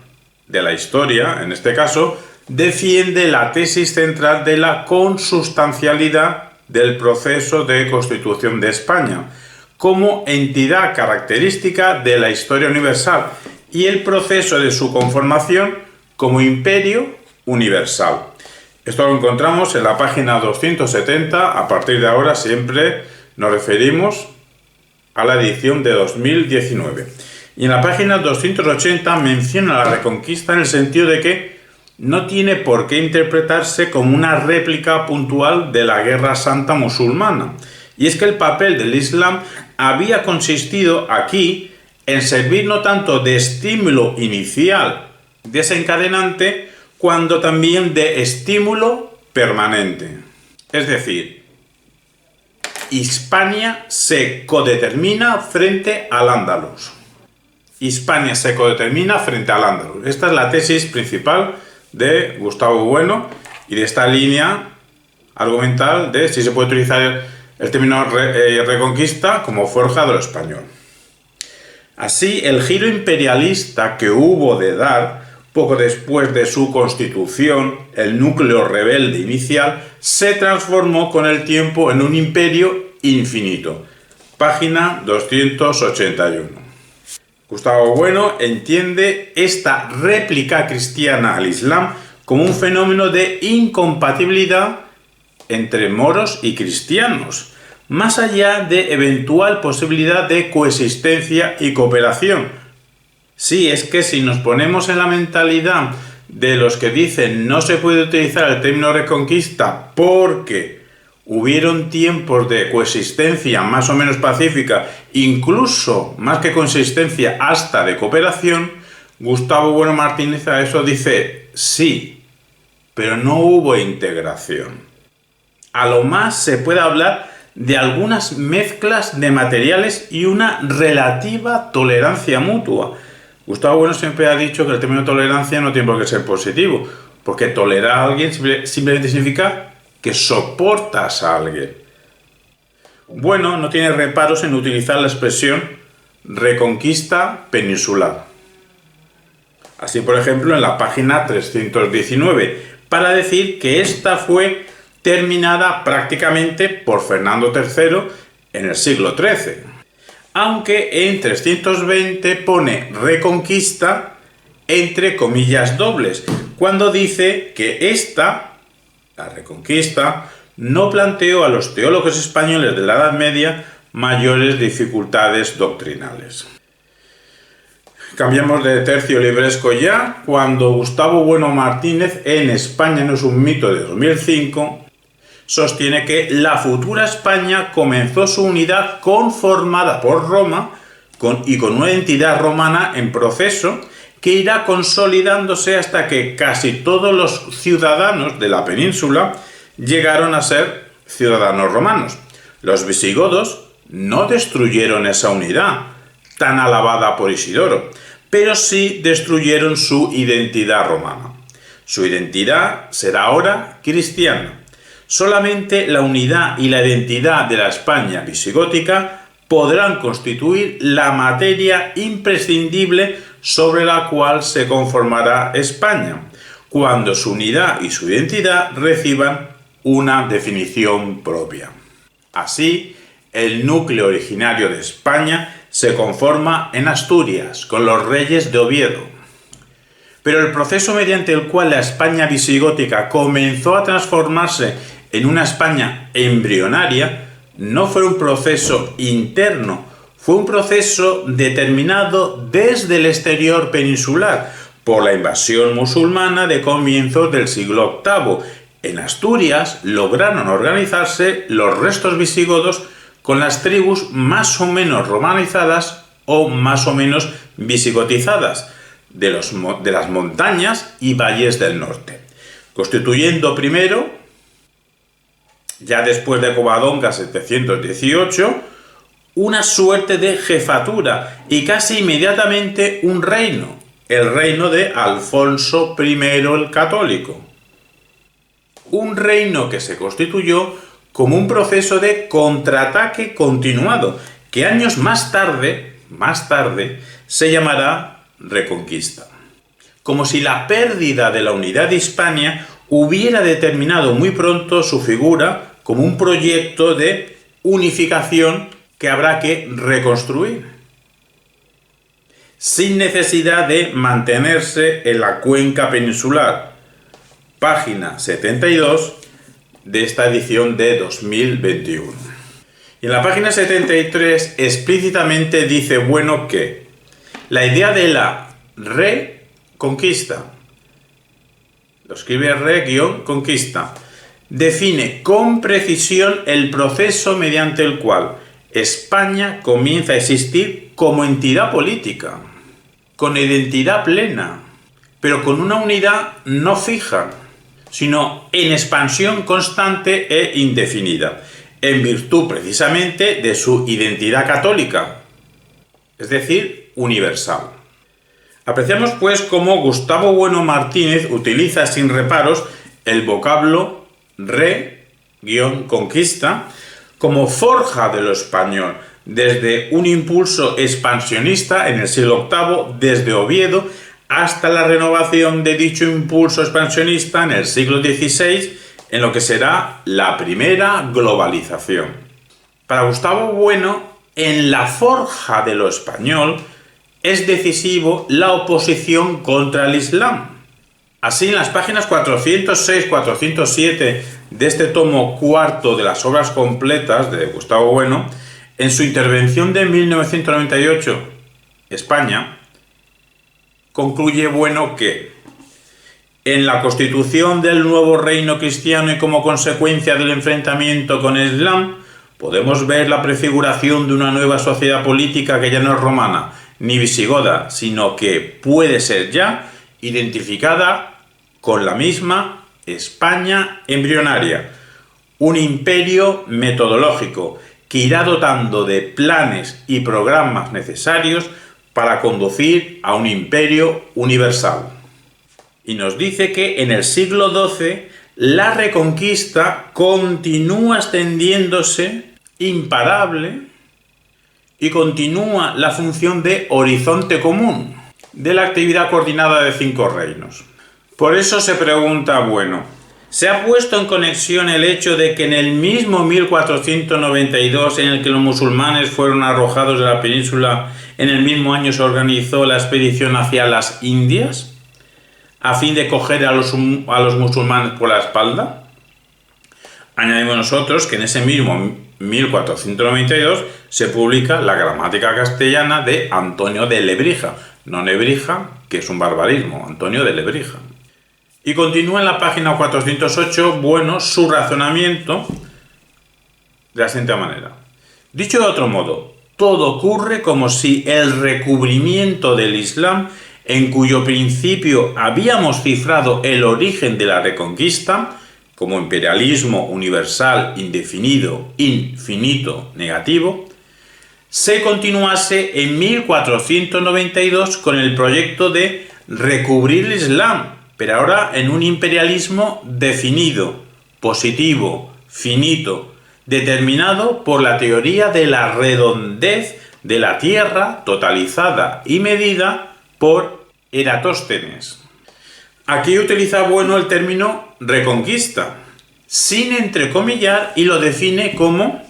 de la historia, en este caso, defiende la tesis central de la consustancialidad del proceso de constitución de España, como entidad característica de la historia universal y el proceso de su conformación como imperio universal. Esto lo encontramos en la página 270, a partir de ahora siempre nos referimos a la edición de 2019. Y en la página 280 menciona la Reconquista en el sentido de que no tiene por qué interpretarse como una réplica puntual de la Guerra Santa musulmana. Y es que el papel del Islam había consistido aquí en servir no tanto de estímulo inicial desencadenante, cuando también de estímulo permanente. Es decir, Hispania se codetermina frente al Andalus. Hispania se codetermina frente al Andalus. Esta es la tesis principal de Gustavo Bueno y de esta línea argumental de si se puede utilizar el término reconquista como forja de lo español. Así, el giro imperialista que hubo de dar poco después de su constitución, el núcleo rebelde inicial se transformó con el tiempo en un imperio infinito. Página 281. Gustavo Bueno entiende esta réplica cristiana al Islam como un fenómeno de incompatibilidad entre moros y cristianos, más allá de eventual posibilidad de coexistencia y cooperación. Sí, es que si nos ponemos en la mentalidad de los que dicen no se puede utilizar el término reconquista porque hubieron tiempos de coexistencia más o menos pacífica, incluso más que coexistencia hasta de cooperación, Gustavo Bueno Martínez a eso dice sí, pero no hubo integración. A lo más se puede hablar de algunas mezclas de materiales y una relativa tolerancia mutua. Gustavo Bueno siempre ha dicho que el término tolerancia no tiene por qué ser positivo, porque tolerar a alguien simplemente significa que soportas a alguien. Bueno no tiene reparos en utilizar la expresión reconquista peninsular. Así, por ejemplo, en la página 319, para decir que esta fue terminada prácticamente por Fernando III en el siglo XIII. Aunque en 320 pone reconquista entre comillas dobles, cuando dice que esta, la reconquista, no planteó a los teólogos españoles de la Edad Media mayores dificultades doctrinales. Cambiamos de tercio libresco ya, cuando Gustavo Bueno Martínez en España no es un mito de 2005, sostiene que la futura España comenzó su unidad conformada por Roma y con una entidad romana en proceso que irá consolidándose hasta que casi todos los ciudadanos de la península llegaron a ser ciudadanos romanos. Los visigodos no destruyeron esa unidad tan alabada por Isidoro, pero sí destruyeron su identidad romana. Su identidad será ahora cristiana. Solamente la unidad y la identidad de la España visigótica podrán constituir la materia imprescindible sobre la cual se conformará España, cuando su unidad y su identidad reciban una definición propia. Así, el núcleo originario de España se conforma en Asturias, con los reyes de Oviedo. Pero el proceso mediante el cual la España visigótica comenzó a transformarse en una España embrionaria no fue un proceso interno, fue un proceso determinado desde el exterior peninsular por la invasión musulmana de comienzos del siglo VIII. En Asturias lograron organizarse los restos visigodos con las tribus más o menos romanizadas o más o menos visigotizadas de las montañas y valles del norte, constituyendo primero, ya después de Covadonga 718, una suerte de jefatura y casi inmediatamente un reino, el reino de Alfonso I el Católico. Un reino que se constituyó como un proceso de contraataque continuado, que años más tarde, se llamará Reconquista. Como si la pérdida de la unidad de Hispania hubiera determinado muy pronto su figura como un proyecto de unificación que habrá que reconstruir, sin necesidad de mantenerse en la cuenca peninsular. Página 72 de esta edición de 2021. Y en la página 73 explícitamente dice Bueno que la idea de la reconquista, lo escribe re-conquista, define con precisión el proceso mediante el cual España comienza a existir como entidad política, con identidad plena, pero con una unidad no fija, sino en expansión constante e indefinida, en virtud precisamente de su identidad católica, es decir, universal. Apreciamos pues cómo Gustavo Bueno Martínez utiliza sin reparos el vocablo re-conquista como forja de lo español, desde un impulso expansionista en el siglo VIII, desde Oviedo, hasta la renovación de dicho impulso expansionista en el siglo XVI, en lo que será la primera globalización. Para Gustavo Bueno, en la forja de lo español es decisivo la oposición contra el Islam. Así, en las páginas 406-407 de este tomo cuarto de las obras completas de Gustavo Bueno, en su intervención de 1998, España, concluye Bueno que en la constitución del nuevo reino cristiano y como consecuencia del enfrentamiento con el Islam, podemos ver la prefiguración de una nueva sociedad política que ya no es romana ni visigoda, sino que puede ser ya identificada con la misma España embrionaria, un imperio metodológico que irá dotando de planes y programas necesarios para conducir a un imperio universal. Y nos dice que en el siglo XII la reconquista continúa extendiéndose imparable y continúa la función de horizonte común de la actividad coordinada de 5 reinos. Por eso se pregunta, bueno, ¿se ha puesto en conexión el hecho de que en el mismo 1492 en el que los musulmanes fueron arrojados de la península, en el mismo año se organizó la expedición hacia las Indias, a fin de coger a los musulmanes por la espalda? Añadimos nosotros que en ese mismo 1492 se publica la gramática castellana de Antonio de Lebrija, no Nebrija, que es un barbarismo, Antonio de Lebrija. Y continúa en la página 408, Bueno, su razonamiento de la siguiente manera. Dicho de otro modo, todo ocurre como si el recubrimiento del Islam, en cuyo principio habíamos cifrado el origen de la reconquista, como imperialismo universal, indefinido, infinito, negativo, se continuase en 1492 con el proyecto de recubrir el Islam, pero ahora en un imperialismo definido, positivo, finito, determinado por la teoría de la redondez de la Tierra, totalizada y medida por Eratóstenes. Aquí utiliza Bueno el término reconquista, sin entrecomillar, y lo define como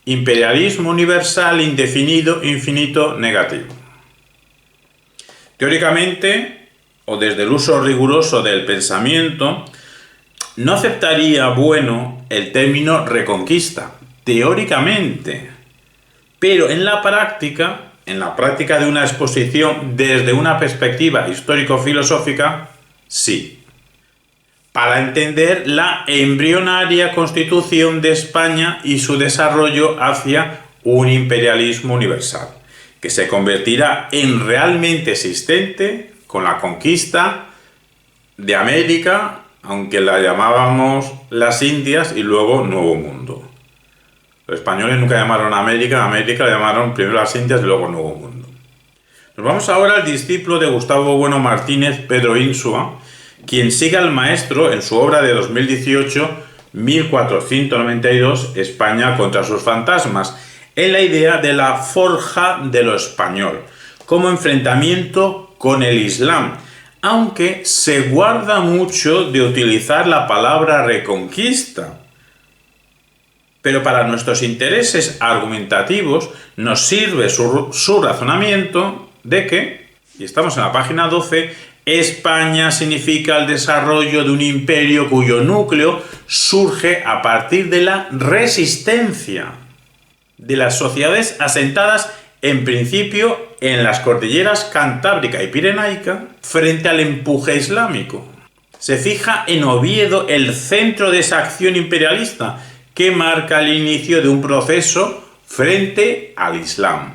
imperialismo universal indefinido infinito negativo. Teóricamente, o desde el uso riguroso del pensamiento, no aceptaría bueno el término reconquista, teóricamente, pero en la práctica de una exposición desde una perspectiva histórico-filosófica, sí. Para entender la embrionaria constitución de España y su desarrollo hacia un imperialismo universal, que se convertirá en realmente existente con la conquista de América, aunque la llamábamos las Indias y luego Nuevo Mundo. Los españoles nunca llamaron América la llamaron primero las Indias y luego Nuevo Mundo. Nos vamos ahora al discípulo de Gustavo Bueno Martínez, Pedro Insua, quien sigue al maestro en su obra de 2018, 1492, España contra sus fantasmas, en la idea de la forja de lo español, como enfrentamiento con el Islam, aunque se guarda mucho de utilizar la palabra reconquista. Pero para nuestros intereses argumentativos nos sirve su razonamiento de que, y estamos en la página 12, España significa el desarrollo de un imperio cuyo núcleo surge a partir de la resistencia de las sociedades asentadas en principio en las cordilleras Cantábrica y Pirenaica frente al empuje islámico. Se fija en Oviedo el centro de esa acción imperialista que marca el inicio de un proceso frente al Islam.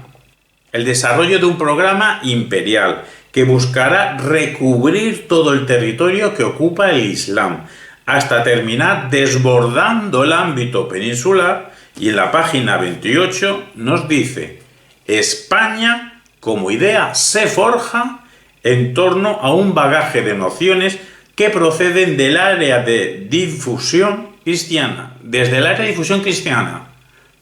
El desarrollo de un programa imperial que buscará recubrir todo el territorio que ocupa el Islam, hasta terminar desbordando el ámbito peninsular, y en la página 28 nos dice: España como idea se forja en torno a un bagaje de nociones que proceden del área de difusión cristiana, desde el área de difusión cristiana,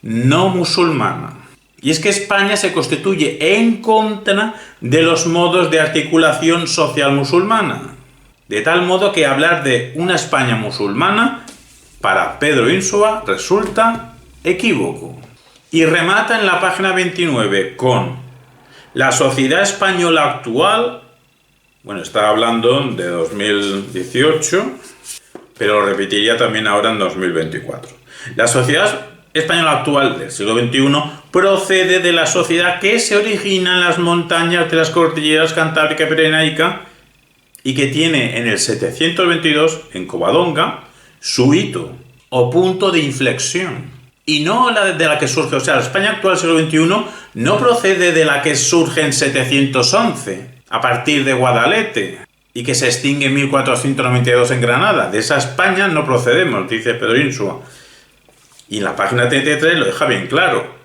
no musulmana. Y es que España se constituye en contra de los modos de articulación social musulmana, de tal modo que hablar de una España musulmana para Pedro Insua resulta equívoco. Y remata en la página 29 con: la sociedad española actual, bueno, está hablando de 2018, pero lo repetiría también ahora en 2024. La sociedad española actual del siglo XXI procede de la sociedad que se origina en las montañas de las cordilleras Cantábrica y Pirenaica y que tiene en el 722, en Covadonga, su hito o punto de inflexión. Y no la de la que surge, o sea, la España actual del siglo XXI no procede de la que surge en 711, a partir de Guadalete, y que se extingue en 1492 en Granada. De esa España no procedemos, dice Pedro Insua. Y en la página 33 lo deja bien claro.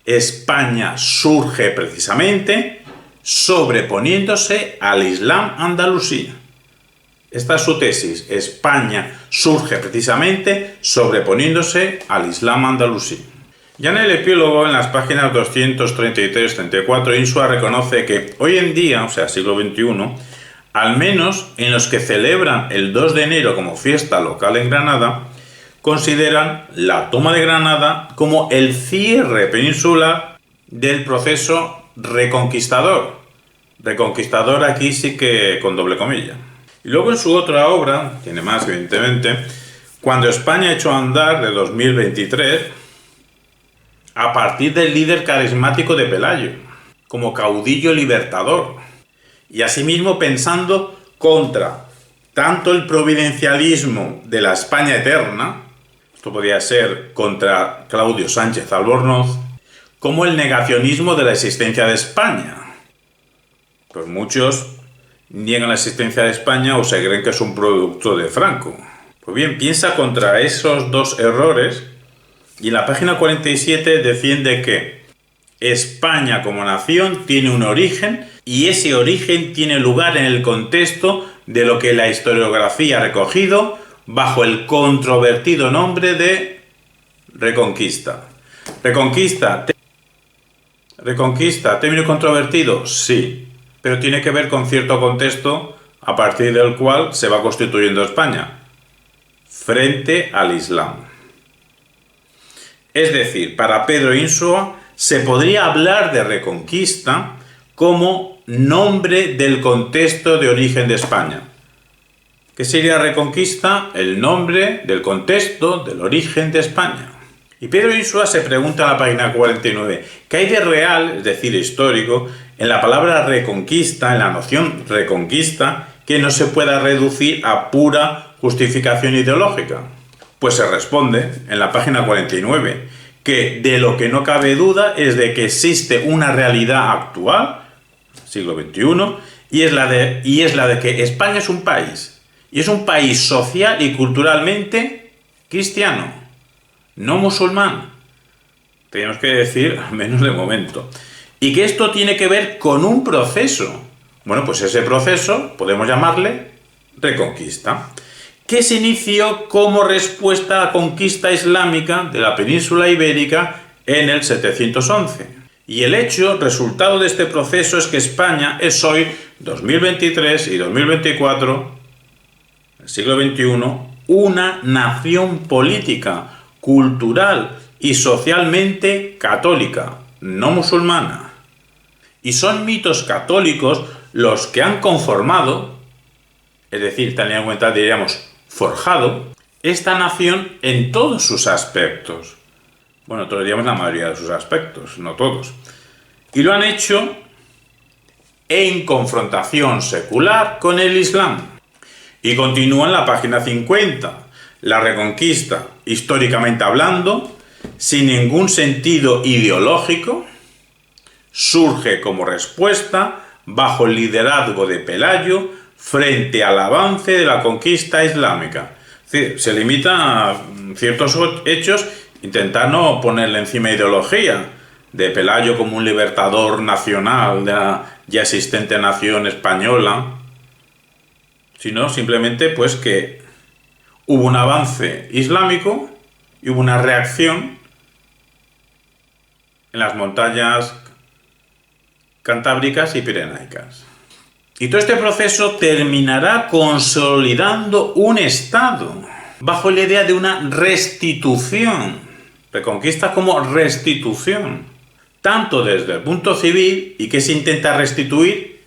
España surge precisamente sobreponiéndose al Islam andalusí. Esta es su tesis. España surge precisamente sobreponiéndose al Islam andalusí. Ya en el epílogo, en las páginas 233-34, Insua reconoce que hoy en día, o sea, siglo XXI, al menos en los que celebran el 2 de enero como fiesta local en Granada, consideran la toma de Granada como el cierre peninsular del proceso reconquistador. Reconquistador aquí sí que con doble comilla. Y luego en su otra obra, tiene más evidentemente, Cuando España echó a andar, de 2023, a partir del líder carismático de Pelayo, como caudillo libertador, y asimismo pensando contra tanto el providencialismo de la España eterna, esto podría ser contra Claudio Sánchez Albornoz, como el negacionismo de la existencia de España. Pues muchos niegan la existencia de España o se creen que es un producto de Franco. Pues bien, piensa contra esos dos errores y en la página 47 defiende que España como nación tiene un origen y ese origen tiene lugar en el contexto de lo que la historiografía ha recogido bajo el controvertido nombre de Reconquista. Reconquista, término controvertido, sí, pero tiene que ver con cierto contexto a partir del cual se va constituyendo España, frente al Islam. Es decir, para Pedro Insua se podría hablar de Reconquista como nombre del contexto de origen de España. ¿Qué sería Reconquista? El nombre del contexto del origen de España. Y Pedro Insua se pregunta en la página 49, ¿qué hay de real, es decir, histórico, en la palabra reconquista, en la noción reconquista, que no se pueda reducir a pura justificación ideológica? Pues se responde en la página 49 que de lo que no cabe duda es de que existe una realidad actual, siglo XXI, y es la de que España es un país, y es un país social y culturalmente cristiano, no musulmán. Tenemos que decir, al menos de momento. Y que esto tiene que ver con un proceso. Bueno, pues ese proceso podemos llamarle Reconquista, que se inició como respuesta a la conquista islámica de la península ibérica en el 711. Y el resultado de este proceso es que España es hoy, 2023 y 2024, el siglo XXI, una nación política, cultural y socialmente católica, no musulmana. Y son mitos católicos los que han conformado, es decir, teniendo en cuenta, diríamos, forjado esta nación en todos sus aspectos. Bueno, todos diríamos la mayoría de sus aspectos, no todos. Y lo han hecho en confrontación secular con el Islam. Y continúa en la página 50. La Reconquista, históricamente hablando, sin ningún sentido ideológico, surge como respuesta bajo el liderazgo de Pelayo frente al avance de la conquista islámica. Es decir, se limita a ciertos hechos, intentar no ponerle encima ideología de Pelayo como un libertador nacional de la ya existente nación española, sino simplemente pues que hubo un avance islámico y hubo una reacción en las montañas cantábricas y pirenaicas. Y todo este proceso terminará consolidando un Estado bajo la idea de una restitución. Reconquista como restitución. Tanto desde el punto civil, y que se intenta restituir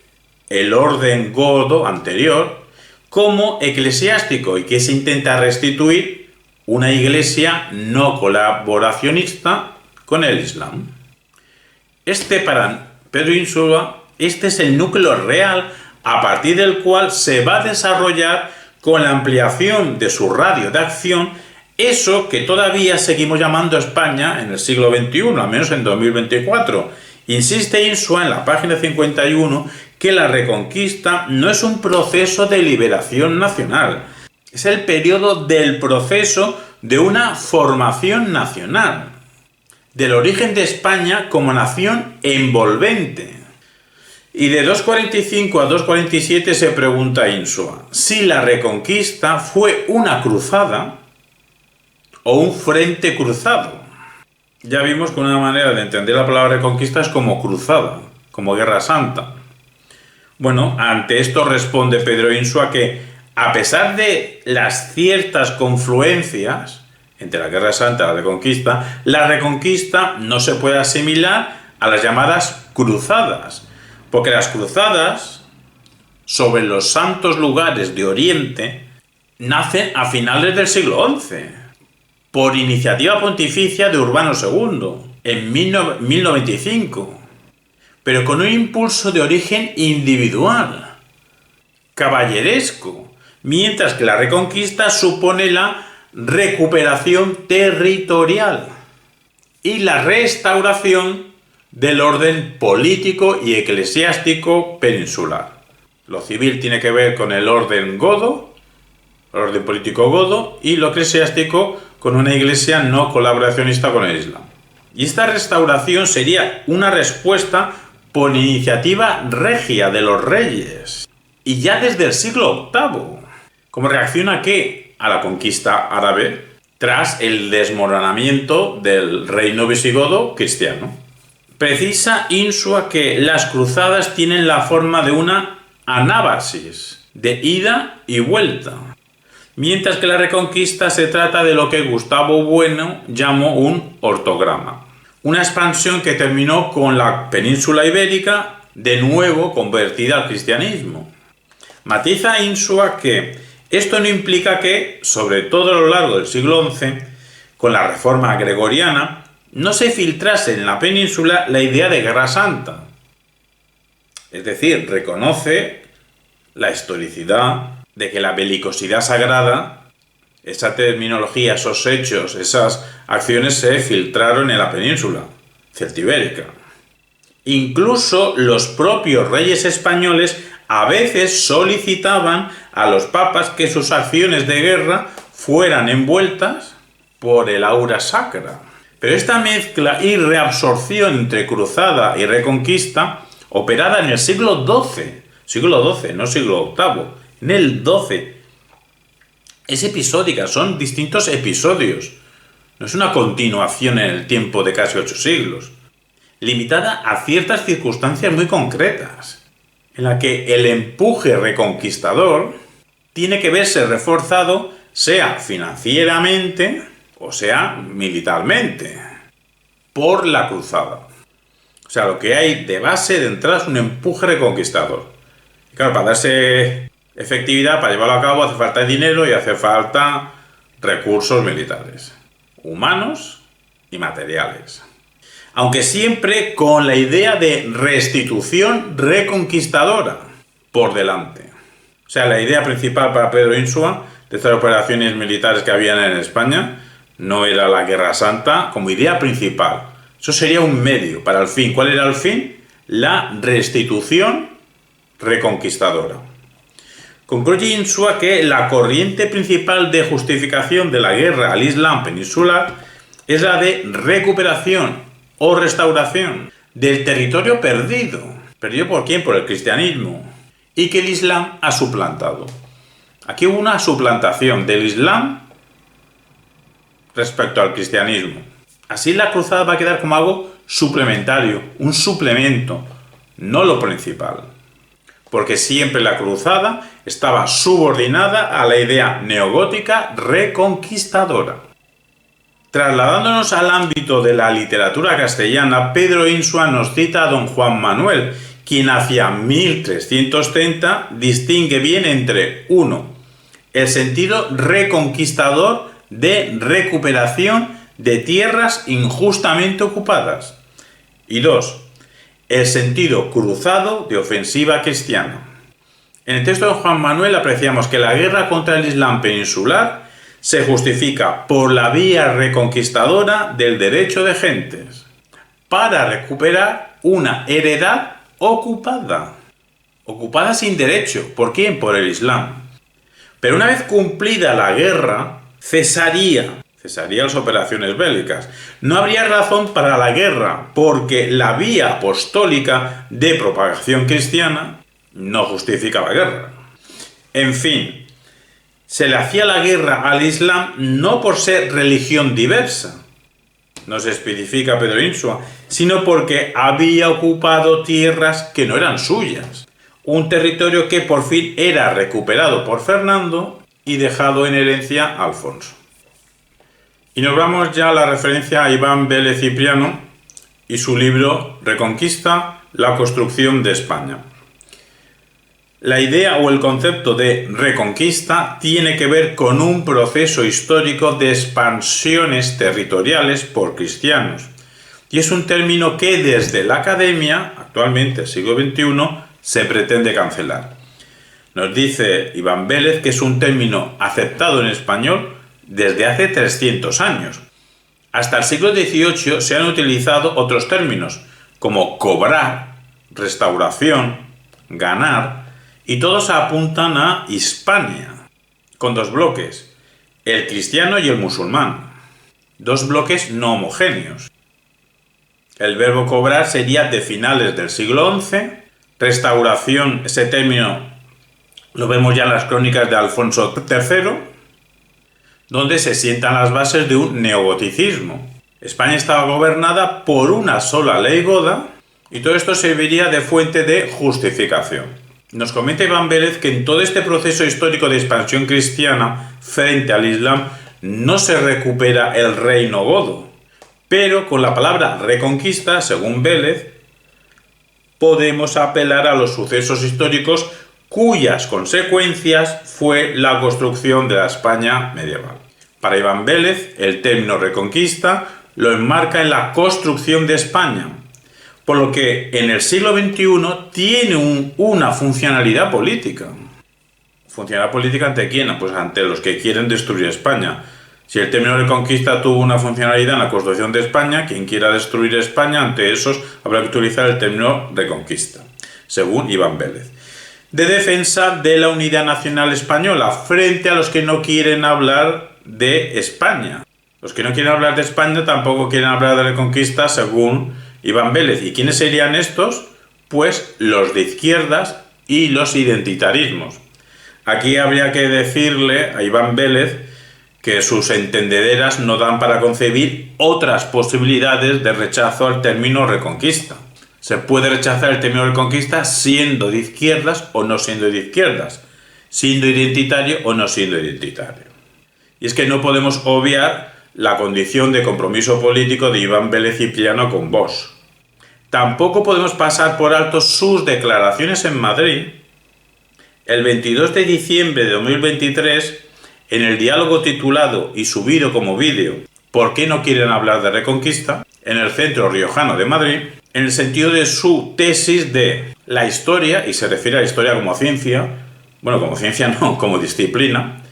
el orden godo anterior, como eclesiástico, y que se intenta restituir una iglesia no colaboracionista con el Islam. Para Pedro Insua, este es el núcleo real a partir del cual se va a desarrollar con la ampliación de su radio de acción eso que todavía seguimos llamando España en el siglo XXI, al menos en 2024. Insiste Insua en la página 51 que la Reconquista no es un proceso de liberación nacional, es el periodo del proceso de una formación nacional, del origen de España como nación envolvente. Y de 245 a 247 se pregunta Insua si la Reconquista fue una cruzada o un frente cruzado. Ya vimos que una manera de entender la palabra Reconquista es como cruzada, como guerra santa. Bueno, ante esto responde Pedro Insua que, a pesar de las ciertas confluencias entre la Guerra Santa y la Reconquista no se puede asimilar a las llamadas cruzadas, porque las cruzadas sobre los santos lugares de Oriente nacen a finales del siglo XI, por iniciativa pontificia de Urbano II, en 1095, pero con un impulso de origen individual, caballeresco, mientras que la Reconquista supone la recuperación territorial y la restauración del orden político y eclesiástico peninsular. Lo civil tiene que ver con el orden godo, el orden político godo, y lo eclesiástico con una iglesia no colaboracionista con el Islam. Y esta restauración sería una respuesta por iniciativa regia de los reyes, y ya desde el siglo VIII, como reacción a ¿qué? A la conquista árabe, tras el desmoronamiento del reino visigodo cristiano. Precisa Insua que las cruzadas tienen la forma de una anábasis, de ida y vuelta, mientras que la Reconquista se trata de lo que Gustavo Bueno llamó un ortograma. Una expansión que terminó con la península ibérica de nuevo convertida al cristianismo. Matiza Insua que esto no implica que, sobre todo a lo largo del siglo XI, con la reforma gregoriana, no se filtrase en la península la idea de guerra santa. Es decir, reconoce la historicidad de que la belicosidad sagrada, esa terminología, esos hechos, esas acciones se filtraron en la península celtibérica. Incluso los propios reyes españoles a veces solicitaban a los papas que sus acciones de guerra fueran envueltas por el aura sacra. Pero esta mezcla y reabsorción entre cruzada y reconquista, operada en el siglo XII, no siglo VIII, en el XII, es episódica, son distintos episodios. No es una continuación en el tiempo de casi 8 siglos, limitada a ciertas circunstancias muy concretas, en la que el empuje reconquistador tiene que verse reforzado, sea financieramente o sea militarmente, por la cruzada. O sea, lo que hay de base, de entrada, es un empuje reconquistador. Y claro, para darse efectividad, para llevarlo a cabo, hace falta dinero y hace falta recursos militares, humanos y materiales. Aunque siempre con la idea de restitución reconquistadora por delante. O sea, la idea principal para Pedro Insua de estas operaciones militares que habían en España no era la Guerra Santa como idea principal. Eso sería un medio para el fin. ¿Cuál era el fin? La restitución reconquistadora. Concluye Insua que la corriente principal de justificación de la guerra al Islam peninsular es la de recuperación o restauración del territorio perdido. ¿Perdido por quién? Por el cristianismo. Y que el Islam ha suplantado. Aquí hubo una suplantación del Islam respecto al cristianismo. Así la cruzada va a quedar como algo suplementario, un suplemento, no lo principal. Porque siempre la cruzada estaba subordinada a la idea neogótica reconquistadora. Trasladándonos al ámbito de la literatura castellana, Pedro Insua nos cita a don Juan Manuel, quien hacia 1330 distingue bien entre 1. El sentido reconquistador de recuperación de tierras injustamente ocupadas y 2. El sentido cruzado de ofensiva cristiana. En el texto de Juan Manuel apreciamos que la guerra contra el Islam peninsular se justifica por la vía reconquistadora del derecho de gentes, para recuperar una heredad ocupada sin derecho. ¿Por quién? Por el Islam. Pero una vez cumplida la guerra, cesarían las operaciones bélicas. No habría razón para la guerra, porque la vía apostólica de propagación cristiana no justifica la guerra. En fin, se le hacía la guerra al Islam no por ser religión diversa, no se especifica Pedro Insua, sino porque había ocupado tierras que no eran suyas. Un territorio que por fin era recuperado por Fernando y dejado en herencia a Alfonso. Y nos vamos ya a la referencia a Iván Vélez Cipriano y su libro Reconquista, la construcción de España. La idea o el concepto de reconquista tiene que ver con un proceso histórico de expansiones territoriales por cristianos. Y es un término que desde la academia, actualmente siglo XXI, se pretende cancelar. Nos dice Iván Vélez que es un término aceptado en español desde hace 300 años. Hasta el siglo XVIII se han utilizado otros términos, como cobrar, restauración, ganar, y todos apuntan a Hispania, con 2 bloques, el cristiano y el musulmán, 2 bloques no homogéneos. El verbo cobrar sería de finales del siglo XI, restauración, ese término lo vemos ya en las crónicas de Alfonso III, donde se sientan las bases de un neogoticismo. España estaba gobernada por una sola ley goda y todo esto serviría de fuente de justificación. Nos comenta Iván Vélez que en todo este proceso histórico de expansión cristiana frente al Islam no se recupera el reino godo, pero con la palabra reconquista, según Vélez, podemos apelar a los sucesos históricos cuyas consecuencias fue la construcción de la España medieval. Para Iván Vélez, el término reconquista lo enmarca en la construcción de España, por lo que en el siglo XXI tiene una funcionalidad política. ¿Funcionalidad política ante quién? Pues ante los que quieren destruir España. Si el término reconquista tuvo una funcionalidad en la construcción de España, quien quiera destruir España, ante esos habrá que utilizar el término reconquista, según Iván Vélez. De defensa de la unidad nacional española frente a los que no quieren hablar de España. Los que no quieren hablar de España tampoco quieren hablar de reconquista, según Iván Vélez. ¿Y quiénes serían estos? Pues los de izquierdas y los identitarismos. Aquí habría que decirle a Iván Vélez que sus entendederas no dan para concebir otras posibilidades de rechazo al término reconquista. Se puede rechazar el término reconquista siendo de izquierdas o no siendo de izquierdas, siendo identitario o no siendo identitario. Y es que no podemos obviar la condición de compromiso político de Iván Vélez Cipriano con Vox. Tampoco podemos pasar por alto sus declaraciones en Madrid el 22 de diciembre de 2023 en el diálogo titulado y subido como vídeo ¿Por qué no quieren hablar de reconquista?, en el Centro Riojano de Madrid, en el sentido de su tesis de la historia, y se refiere a la historia como ciencia, bueno, como ciencia no, como disciplina,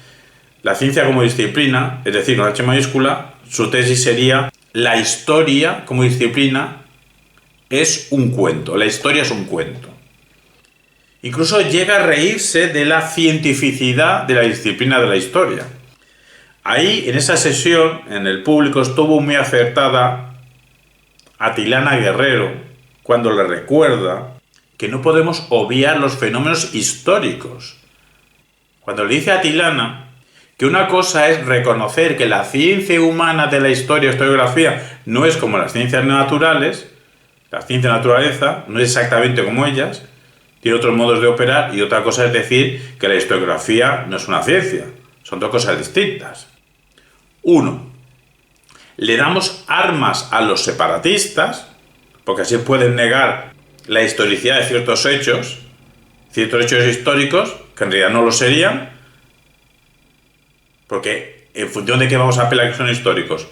la ciencia como disciplina, es decir, con H mayúscula, su tesis sería la historia como disciplina es un cuento, la historia es un cuento. Incluso llega a reírse de la cientificidad de la disciplina de la historia. Ahí, en esa sesión, en el público estuvo muy acertada Atilana Guerrero, cuando le recuerda que no podemos obviar los fenómenos históricos. Cuando le dice a Atilana que una cosa es reconocer que la ciencia humana de la historiografía no es como las ciencias naturales, la ciencia de naturaleza no es exactamente como ellas, tiene otros modos de operar, y otra cosa es decir que la historiografía no es una ciencia. Son dos cosas distintas. 1. Le damos armas a los separatistas, porque así pueden negar la historicidad de ciertos hechos históricos, que en realidad no lo serían, porque en función de qué vamos a apelar que son históricos,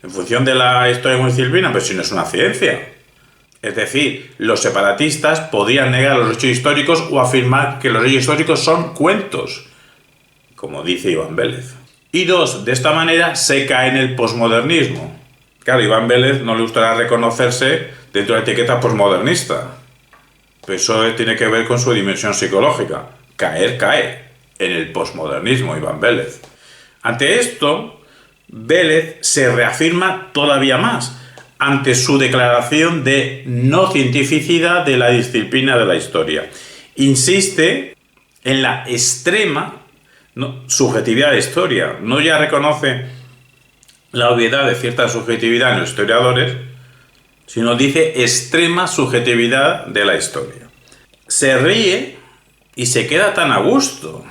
en función de la historia como disciplina, pero si no es una ciencia. Es decir, los separatistas podrían negar los hechos históricos o afirmar que los hechos históricos son cuentos, como dice Iván Vélez. Y 2, de esta manera se cae en el posmodernismo. Claro, Iván Vélez no le gustará reconocerse dentro de la etiqueta posmodernista. Pero eso tiene que ver con su dimensión psicológica. Cae en el posmodernismo, Iván Vélez. Ante esto, Vélez se reafirma todavía más ante su declaración de no cientificidad de la disciplina de la historia. Insiste en la extrema subjetividad de la historia. No ya reconoce la obviedad de cierta subjetividad en los historiadores, sino dice extrema subjetividad de la historia. Se ríe y se queda tan a gusto.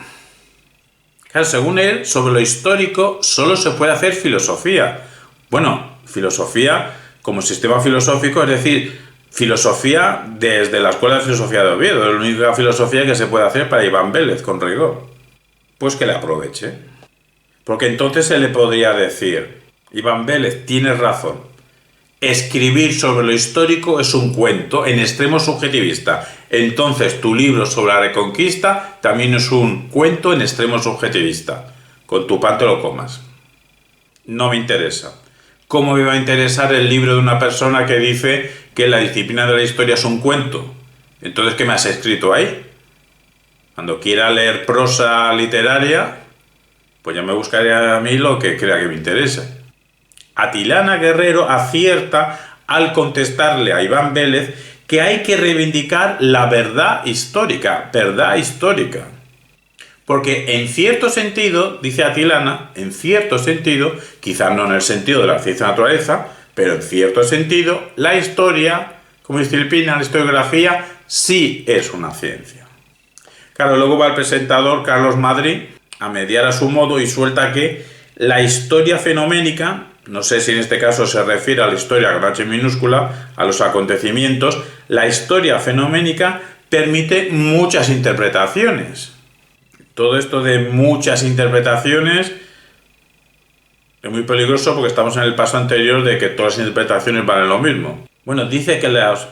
Claro, según él, sobre lo histórico solo se puede hacer filosofía. Bueno, filosofía como sistema filosófico, es decir, filosofía desde la Escuela de Filosofía de Oviedo, es la única filosofía que se puede hacer para Iván Vélez con rigor. Pues que le aproveche. Porque entonces se le podría decir, Iván Vélez, tienes razón, escribir sobre lo histórico es un cuento en extremo subjetivista. Entonces tu libro sobre la Reconquista también es un cuento en extremo subjetivista. Con tu pan te lo comas. No me interesa. ¿Cómo me va a interesar el libro de una persona que dice que la disciplina de la historia es un cuento? Entonces, ¿qué me has escrito ahí? Cuando quiera leer prosa literaria, pues ya me buscaré a mí lo que crea que me interese. Atilana Guerrero acierta al contestarle a Iván Vélez que hay que reivindicar la verdad histórica. Porque en cierto sentido, dice Atilana, en cierto sentido, quizás no en el sentido de la ciencia de la naturaleza, pero en cierto sentido, la historia como disciplina, la historiografía, sí es una ciencia. Claro, luego va el presentador Carlos Madrid a mediar a su modo y suelta que la historia fenoménica, no sé si en este caso se refiere a la historia con H minúscula, a los acontecimientos, la historia fenoménica permite muchas interpretaciones. Todo esto de muchas interpretaciones es muy peligroso porque estamos en el paso anterior de que todas las interpretaciones valen lo mismo. Bueno, dice que los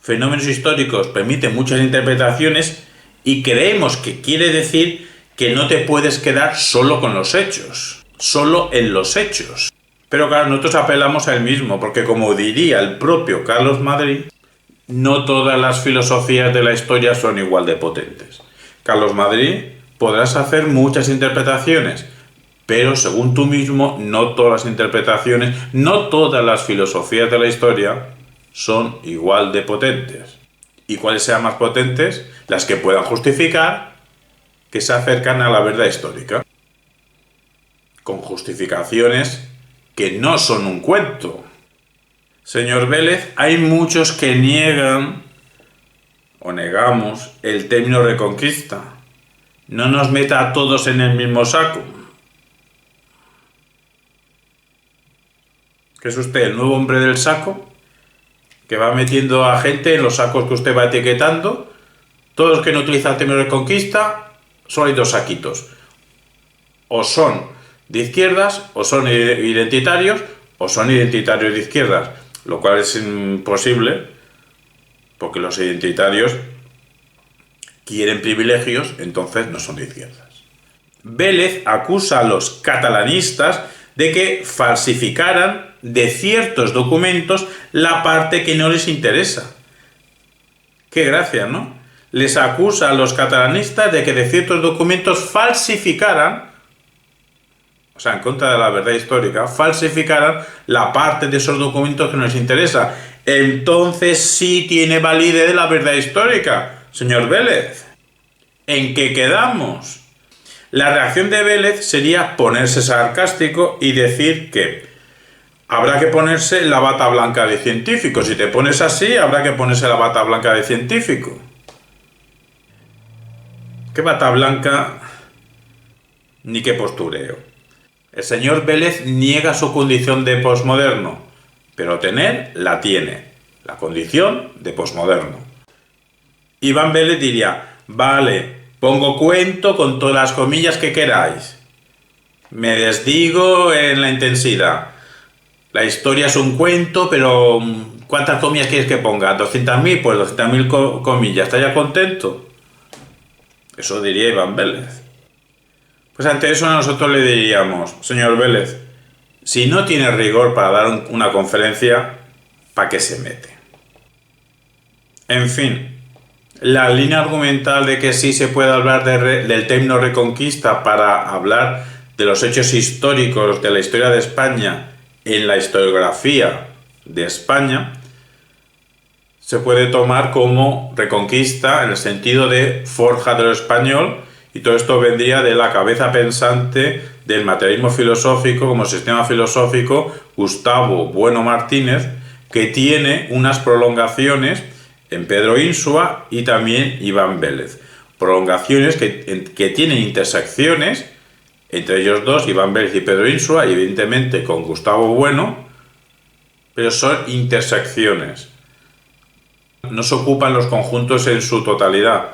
fenómenos históricos permiten muchas interpretaciones y creemos que quiere decir que no te puedes quedar solo con los hechos, solo en los hechos. Pero claro, nosotros apelamos a él mismo, porque como diría el propio Carlos Madrid, no todas las filosofías de la historia son igual de potentes. Carlos Madrid, podrás hacer muchas interpretaciones, pero según tú mismo, no todas las interpretaciones, no todas las filosofías de la historia son igual de potentes. ¿Y cuáles sean más potentes? Las que puedan justificar que se acercan a la verdad histórica, con justificaciones que no son un cuento. Señor Vélez, hay muchos que niegan o negamos el término reconquista. No nos meta a todos en el mismo saco. ¿Qué es usted, el nuevo hombre del saco? Que va metiendo a gente en los sacos que usted va etiquetando. Todos los que no utilizan el término reconquista, solo hay dos saquitos. O son de izquierdas, o son identitarios, o son identitarios de izquierdas. Lo cual es imposible, porque los identitarios quieren privilegios, entonces no son de izquierdas. Vélez acusa a los catalanistas de que falsificaran de ciertos documentos la parte que no les interesa. Qué gracia, ¿no? Les acusa a los catalanistas de que de ciertos documentos falsificaran, o sea, en contra de la verdad histórica, falsificaran la parte de esos documentos que no les interesa. Entonces sí tiene validez la verdad histórica, señor Vélez. ¿En qué quedamos? La reacción de Vélez sería ponerse sarcástico y decir que habrá que ponerse la bata blanca de científico. Si te pones así, habrá que ponerse la bata blanca de científico. ¿Qué bata blanca? Ni qué postureo. El señor Vélez niega su condición de posmoderno, pero tener la tiene, la condición de posmoderno. Iván Vélez diría, vale, pongo cuento con todas las comillas que queráis. Me desdigo en la intensidad. La historia es un cuento, pero ¿cuántas comillas quieres que ponga? ¿200.000? Pues 200.000 comillas. ¿Está ya contento? Eso diría Iván Vélez. Pues ante eso nosotros le diríamos, señor Vélez, si no tiene rigor para dar una conferencia, ¿para qué se mete? En fin, la línea argumental de que sí se puede hablar del término reconquista para hablar de los hechos históricos de la historia de España en la historiografía de España, se puede tomar como reconquista en el sentido de forja de lo español, y todo esto vendría de la cabeza pensante del materialismo filosófico como sistema filosófico, Gustavo Bueno Martínez, que tiene unas prolongaciones en Pedro Insua y también Iván Vélez. Prolongaciones que tienen intersecciones entre ellos dos, Iván Vélez y Pedro Insua, y evidentemente con Gustavo Bueno, pero son intersecciones. No se ocupan los conjuntos en su totalidad.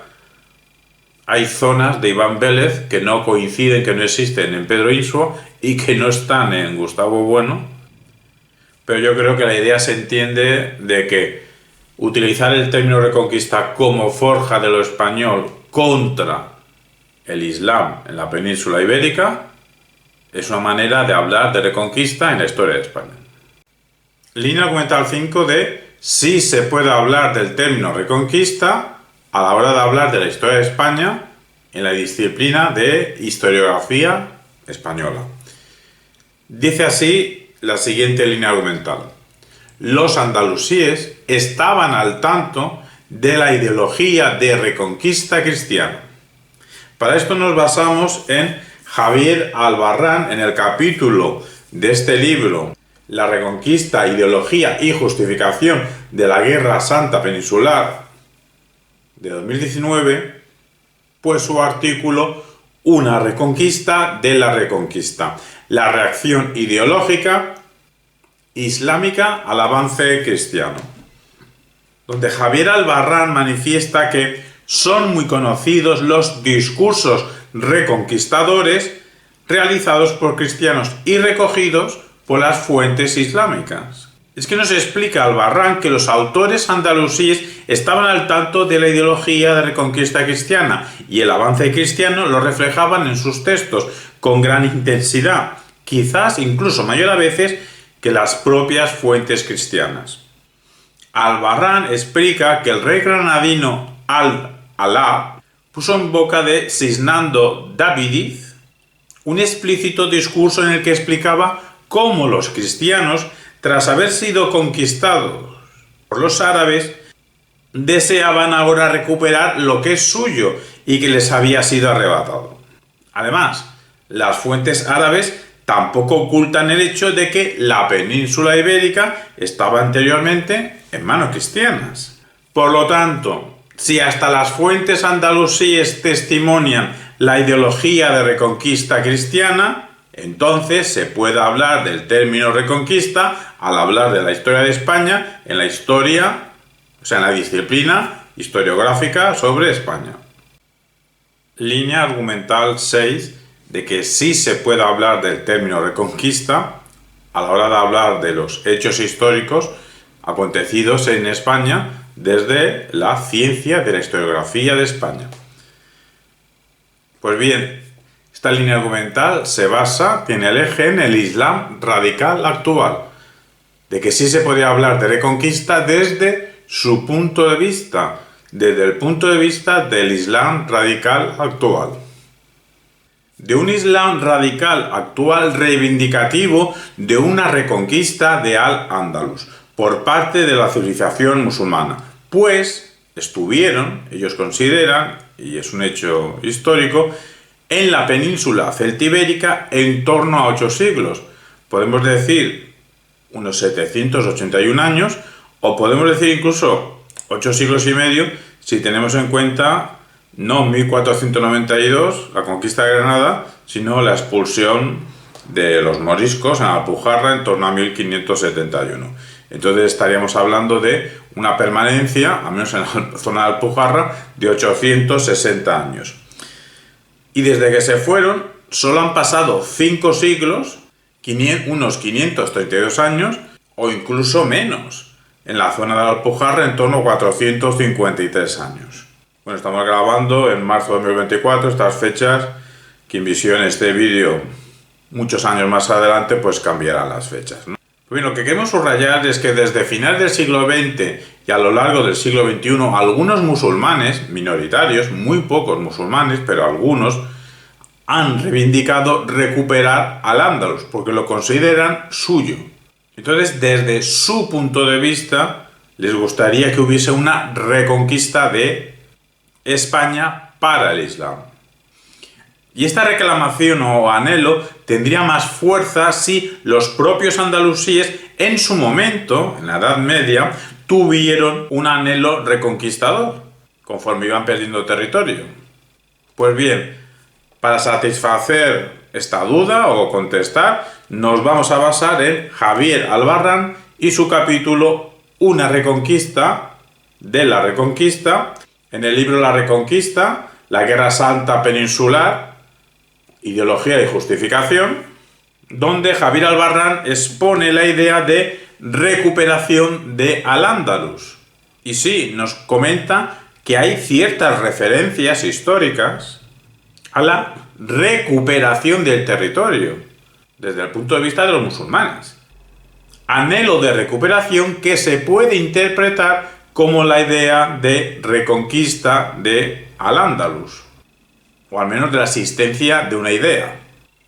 Hay zonas de Iván Vélez que no coinciden, que no existen en Pedro Insua y que no están en Gustavo Bueno, pero yo creo que la idea se entiende de que utilizar el término reconquista como forja de lo español contra el Islam en la península ibérica es una manera de hablar de reconquista en la historia de España. Línea argumental 5 de si se puede hablar del término reconquista a la hora de hablar de la historia de España en la disciplina de historiografía española. Dice así la siguiente línea argumental. Los andalusíes estaban al tanto de la ideología de reconquista cristiana. Para esto nos basamos en Javier Albarrán, en el capítulo de este libro, La Reconquista, Ideología y Justificación de la Guerra Santa Peninsular, de 2019, pues su artículo Una reconquista de la reconquista, la reacción ideológica islámica al avance cristiano, donde Javier Albarrán manifiesta que son muy conocidos los discursos reconquistadores realizados por cristianos y recogidos por las fuentes islámicas. Es que nos explica Albarrán que los autores andalusíes estaban al tanto de la ideología de reconquista cristiana y el avance cristiano lo reflejaban en sus textos con gran intensidad, quizás incluso mayor a veces que las propias fuentes cristianas. Albarrán explica que el rey granadino Al-Alá puso en boca de Sisnando Davidiz un explícito discurso en el que explicaba cómo los cristianos, tras haber sido conquistados por los árabes, deseaban ahora recuperar lo que es suyo y que les había sido arrebatado. Además, las fuentes árabes tampoco ocultan el hecho de que la península ibérica estaba anteriormente en manos cristianas. Por lo tanto, si hasta las fuentes andalusíes testimonian la ideología de reconquista cristiana, entonces se puede hablar del término reconquista al hablar de la historia de España en la historia, en la disciplina historiográfica sobre España. Línea argumental 6 de que sí se puede hablar del término reconquista a la hora de hablar de los hechos históricos acontecidos en España desde la ciencia de la historiografía de España. Pues bien, esta línea argumental tiene el eje en el Islam radical actual, de que sí se puede hablar de reconquista desde su punto de vista, desde el punto de vista del Islam radical actual. De un Islam radical actual reivindicativo de una reconquista de Al-Ándalus por parte de la civilización musulmana, pues estuvieron, ellos consideran, y es un hecho histórico, en la península celtibérica en torno a 8 siglos. Podemos decir unos 781 años, o podemos decir incluso 8 siglos y medio, si tenemos en cuenta no 1492, la conquista de Granada, sino la expulsión de los moriscos en Alpujarra en torno a 1571. Entonces estaríamos hablando de una permanencia, al menos en la zona de Alpujarra, de 860 años. Y desde que se fueron, solo han pasado 5 siglos, unos 532 años, o incluso menos, en la zona de Alpujarra en torno a 453 años. Bueno, estamos grabando en marzo de 2024, estas fechas. Quien visione este vídeo muchos años más adelante, pues cambiarán las fechas, ¿no? Pues bien, lo que queremos subrayar es que desde finales del siglo XX y a lo largo del siglo XXI, algunos musulmanes, minoritarios, muy pocos musulmanes, pero algunos, han reivindicado recuperar Al-Ándalus, porque lo consideran suyo. Entonces, desde su punto de vista, les gustaría que hubiese una reconquista de España para el Islam. Y esta reclamación o anhelo tendría más fuerza si los propios andalusíes en su momento, en la Edad Media, tuvieron un anhelo reconquistador, conforme iban perdiendo territorio. Pues bien, para satisfacer esta duda o contestar, nos vamos a basar en Javier Albarrán y su capítulo Una reconquista de la reconquista, en el libro La Reconquista, la Guerra Santa Peninsular, Ideología y Justificación, donde Javier Albarrán expone la idea de recuperación de Al-Ándalus. Y sí, nos comenta que hay ciertas referencias históricas a la recuperación del territorio, desde el punto de vista de los musulmanes. Anhelo de recuperación que se puede interpretar como la idea de reconquista de Al-Ándalus, o al menos de la existencia de una idea.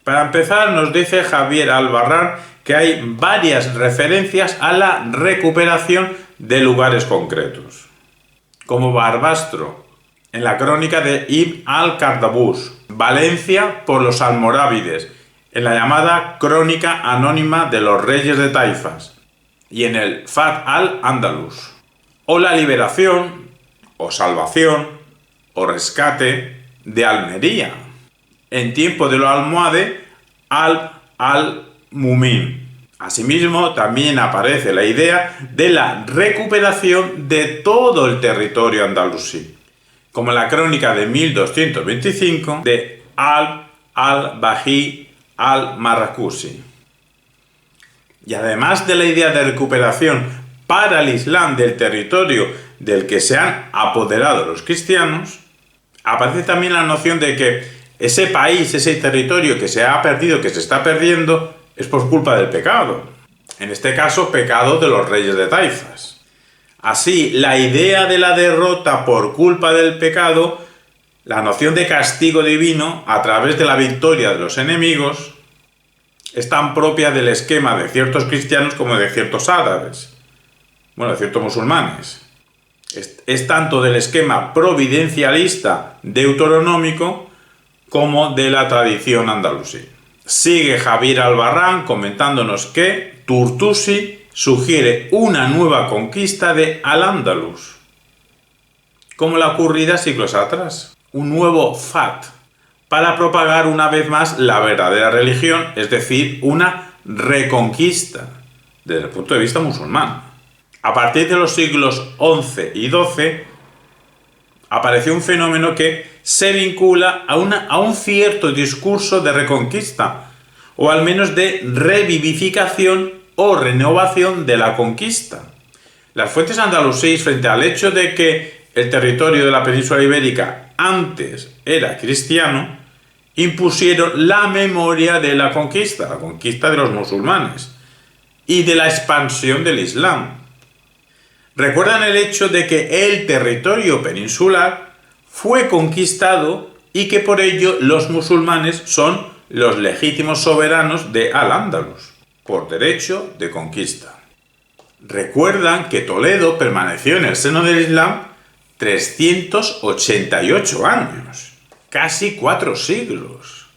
Para empezar, nos dice Javier Albarrán que hay varias referencias a la recuperación de lugares concretos, como Barbastro, en la crónica de Ibn al-Kardabús, Valencia por los almorávides, en la llamada Crónica Anónima de los Reyes de Taifas, y en el Fath al-Ándalus, o la liberación, o salvación, o rescate de Almería, en tiempo de los almohades al-Mumin. Asimismo, también aparece la idea de la recuperación de todo el territorio andalusí, como en la crónica de 1225 de al-Bají al-Marrakusi. Y además de la idea de recuperación para el Islam del territorio del que se han apoderado los cristianos, aparece también la noción de que ese país, ese territorio que se ha perdido, que se está perdiendo, es por culpa del pecado. En este caso, pecado de los reyes de Taifas. Así, la idea de la derrota por culpa del pecado, la noción de castigo divino a través de la victoria de los enemigos, es tan propia del esquema de ciertos cristianos como de ciertos árabes, bueno, de ciertos musulmanes. Es tanto del esquema providencialista deuteronómico como de la tradición andalusí. Sigue Javier Albarrán comentándonos que Turtusi sugiere una nueva conquista de Al-Ándalus, como la ocurrida siglos atrás, un nuevo Fat, para propagar una vez más la verdadera religión, es decir, una reconquista desde el punto de vista musulmán. A partir de los siglos XI y XII apareció un fenómeno que se vincula a un cierto discurso de reconquista, o al menos de revivificación o renovación de la conquista. Las fuentes andalusíes, frente al hecho de que el territorio de la península ibérica antes era cristiano, impusieron la memoria de la conquista de los musulmanes y de la expansión del Islam. Recuerdan el hecho de que el territorio peninsular fue conquistado y que por ello los musulmanes son los legítimos soberanos de Al-Ándalus, por derecho de conquista. Recuerdan que Toledo permaneció en el seno del Islam 388 años, casi 4 siglos.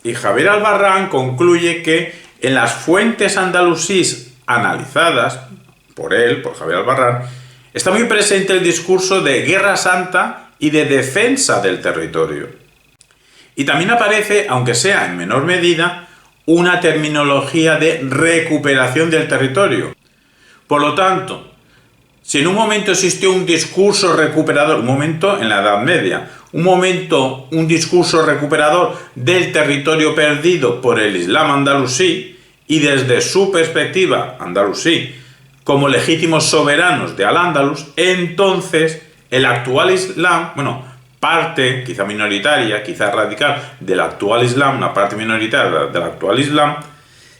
Y Javier Albarrán concluye que en las fuentes andalusíes analizadas por Javier Albarrán, está muy presente el discurso de guerra santa y de defensa del territorio. Y también aparece, aunque sea en menor medida, una terminología de recuperación del territorio. Por lo tanto, si en un momento existió un discurso recuperador, un momento en la Edad Media, un discurso recuperador del territorio perdido por el Islam andalusí, y desde su perspectiva andalusí, como legítimos soberanos de Al-Ándalus, entonces el actual Islam, parte, quizá minoritaria, quizá radical, del actual Islam, una parte minoritaria del actual Islam,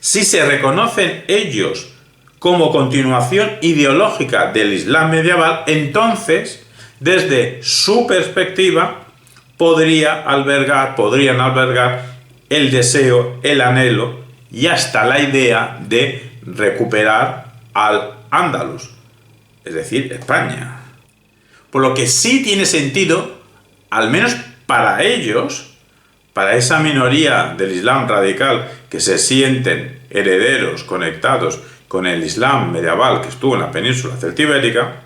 si se reconocen ellos como continuación ideológica del Islam medieval, entonces, desde su perspectiva, podrían albergar el deseo, el anhelo y hasta la idea de recuperar Al-Ándalus, es decir, España. Por lo que sí tiene sentido, al menos para ellos, para esa minoría del Islam radical que se sienten herederos, conectados con el Islam medieval que estuvo en la península celtibérica,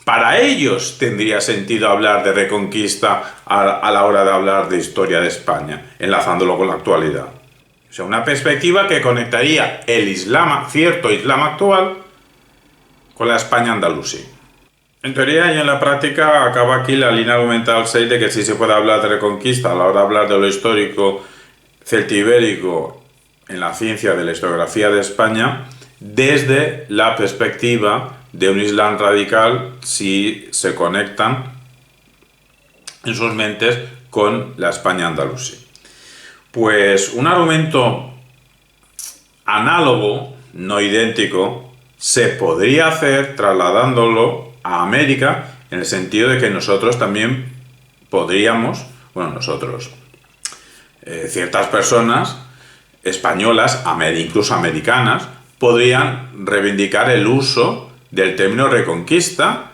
para ellos tendría sentido hablar de reconquista a la hora de hablar de historia de España, enlazándolo con la actualidad. O sea, una perspectiva que conectaría el Islam, cierto Islam actual, con la España andalusí. En teoría y en la práctica acaba aquí la línea argumental 6 de que sí se puede hablar de reconquista a la hora de hablar de lo histórico celtibérico en la ciencia de la historiografía de España desde la perspectiva de un Islam radical si se conectan en sus mentes con la España andalusí. Pues un argumento análogo, no idéntico, se podría hacer trasladándolo a América en el sentido de que nosotros también podríamos, ciertas personas españolas, incluso americanas, podrían reivindicar el uso del término reconquista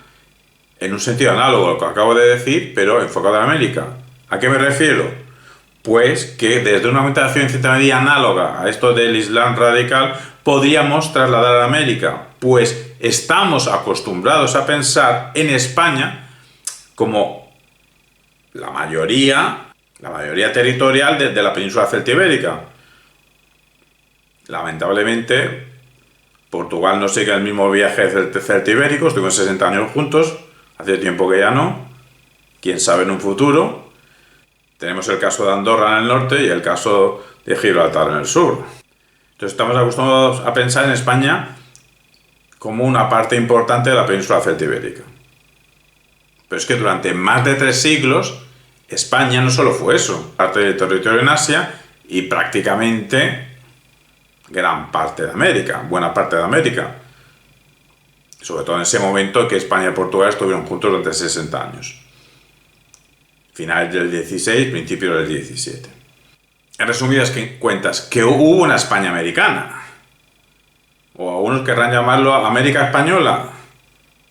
en un sentido análogo a lo que acabo de decir, pero enfocado en América. ¿A qué me refiero? Pues que desde una orientación en cierta medida análoga a esto del Islam radical podríamos trasladar a América, pues estamos acostumbrados a pensar en España como la mayoría territorial de la península celtibérica. Lamentablemente, Portugal no sigue el mismo viaje celtibérico, estuvimos 60 años juntos, hace tiempo que ya no, quién sabe en un futuro. Tenemos el caso de Andorra en el norte y el caso de Gibraltar en el sur. Entonces estamos acostumbrados a pensar en España como una parte importante de la península celtibérica. Pero es que durante más de 3 siglos, España no solo fue eso, parte del territorio en Asia y prácticamente gran parte de América, buena parte de América. Sobre todo en ese momento que España y Portugal estuvieron juntos durante 60 años. Finales del 16, principios del 17. En resumidas cuentas, que hubo una España americana. O algunos querrán llamarlo América Española.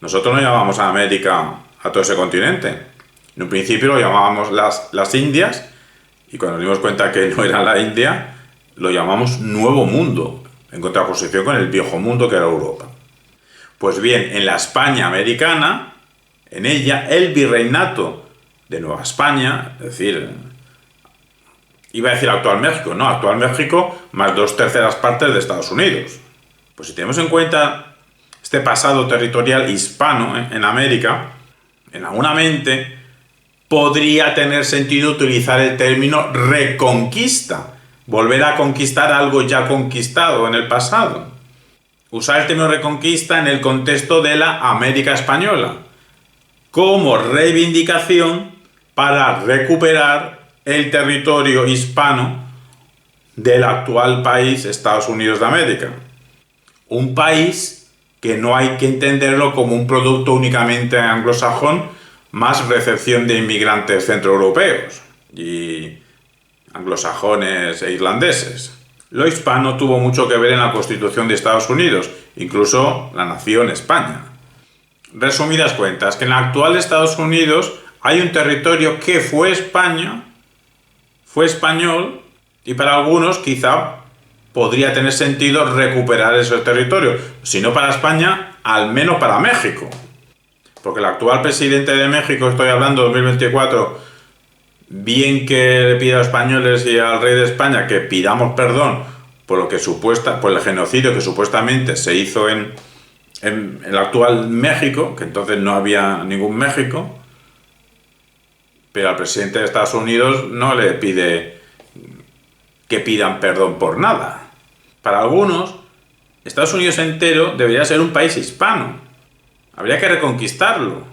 Nosotros no llamamos a América a todo ese continente. En un principio lo llamábamos las Indias, y cuando nos dimos cuenta que no era la India, lo llamamos Nuevo Mundo, en contraposición con el Viejo Mundo que era Europa. Pues bien, en la España americana, en ella, el virreinato de Nueva España, es decir, iba a decir actual México, no, actual México más 2/3 partes de Estados Unidos. Pues si tenemos en cuenta este pasado territorial hispano en América, en alguna mente podría tener sentido utilizar el término reconquista, volver a conquistar algo ya conquistado en el pasado. Usar el término reconquista en el contexto de la América española, como reivindicación para recuperar el territorio hispano del actual país Estados Unidos de América. Un país que no hay que entenderlo como un producto únicamente anglosajón, más recepción de inmigrantes centroeuropeos y anglosajones e irlandeses. Lo hispano tuvo mucho que ver en la Constitución de Estados Unidos, incluso la nación España. Resumidas cuentas, que en el actual Estados Unidos hay un territorio que fue España, fue español, y para algunos quizá podría tener sentido recuperar ese territorio, si no para España, al menos para México. Porque el actual presidente de México, estoy hablando de 2024, bien que le pida a los españoles y al rey de España que pidamos perdón por el genocidio que supuestamente se hizo en el actual México, que entonces no había ningún México, pero al presidente de Estados Unidos no le pide que pidan perdón por nada. Para algunos, Estados Unidos entero debería ser un país hispano. Habría que reconquistarlo.